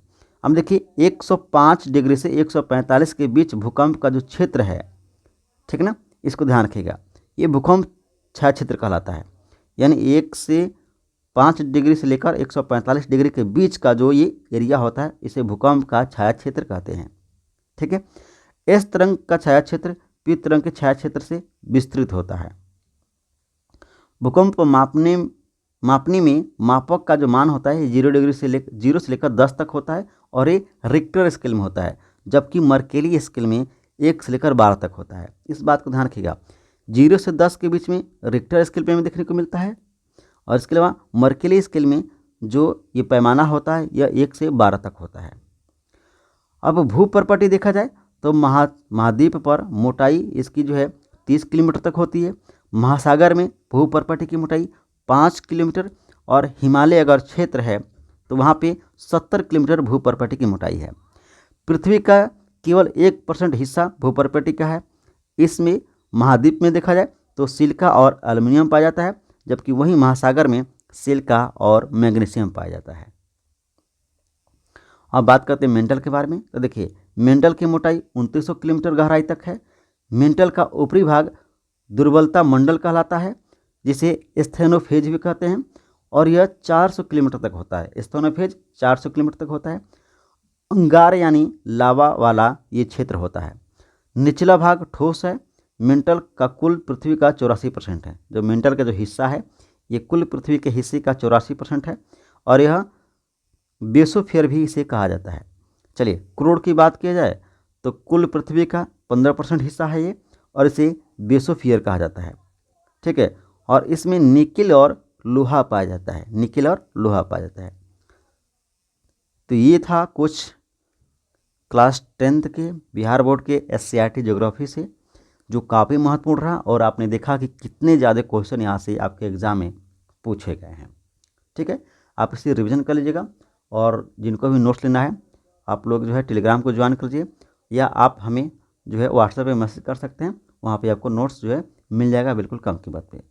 Speaker 1: अब देखिए 105 डिग्री से 145 के बीच भूकंप का जो क्षेत्र है, ठीक ना, इसको ध्यान रखिएगा, ये भूकंप छाया क्षेत्र कहलाता है। यानी 1 से 5 डिग्री से लेकर 145 डिग्री के बीच का जो ये एरिया होता है इसे भूकंप का छाया क्षेत्र कहते हैं, ठीक है। एस तरंग का छाया क्षेत्र पी तरंग के छाया क्षेत्र से विस्तृत होता है। भूकंप मापने में मापक का जो मान होता है 0 से लेकर 10 तक होता है और ये रिक्टर स्केल में होता है, जबकि मर्केली स्केल में 1 से लेकर 12 तक होता है। इस बात को ध्यान रखिएगा, 0 से 10 के बीच में रिक्टर स्केल पे में देखने को मिलता है और इसके अलावा मर्केली स्केल में जो ये पैमाना होता है यह 1 से 12 तक होता है। अब भूप्रपटी देखा जाए तो महाद्वीप पर मोटाई इसकी जो है 30 किलोमीटर तक होती है। महासागर में भूप्रपटी की मोटाई 5 किलोमीटर और हिमालय अगर क्षेत्र है तो वहाँ पे 70 किलोमीटर भूप्रपटी की मोटाई है। पृथ्वी का केवल 1% हिस्सा भूप्रपटी का है। इसमें महाद्वीप में देखा जाए तो सिलिका और एल्युमिनियम पाया जाता है, जबकि वहीं महासागर में सिलिका और मैग्नीशियम पाया जाता है। अब बात करते हैं मेंटल के बारे में। तो देखिए मेंटल की मोटाई 2900 किलोमीटर गहराई तक है। मेंटल का ऊपरी भाग दुर्बलता मंडल कहलाता है जिसे स्थेनोफेज भी कहते हैं और यह 400 किलोमीटर तक होता है। स्थेनोफेज 400 किलोमीटर तक होता है। अंगार यानी लावा वाला ये क्षेत्र होता है। निचला भाग ठोस है। मेंटल का कुल पृथ्वी का 84% है। जो मेंटल का जो हिस्सा है ये कुल पृथ्वी के हिस्से का 84% है और यह बेसोफियर भी इसे कहा जाता है। चलिए क्रोड की बात की जाए तो कुल पृथ्वी का 15% हिस्सा है ये और इसे बेसोफियर कहा जाता है, ठीक है। और इसमें निकिल और लोहा पाया जाता है, निकिल और लोहा पाया जाता है। तो ये था कुछ क्लास 10th के बिहार बोर्ड के SCRT ज्योग्राफी से जो काफ़ी महत्वपूर्ण रहा और आपने देखा कि कितने ज़्यादा क्वेश्चन यहाँ से आपके एग्ज़ाम में पूछे गए हैं, ठीक है। आप इसे रिवीजन कर लीजिएगा और जिनको भी नोट्स लेना है आप लोग जो है टेलीग्राम को ज्वाइन कर लीजिए या आप हमें जो है व्हाट्सएप पे मैसेज कर सकते हैं, वहाँ पे आपको नोट्स जो है मिल जाएगा बिल्कुल कम कीमत पे।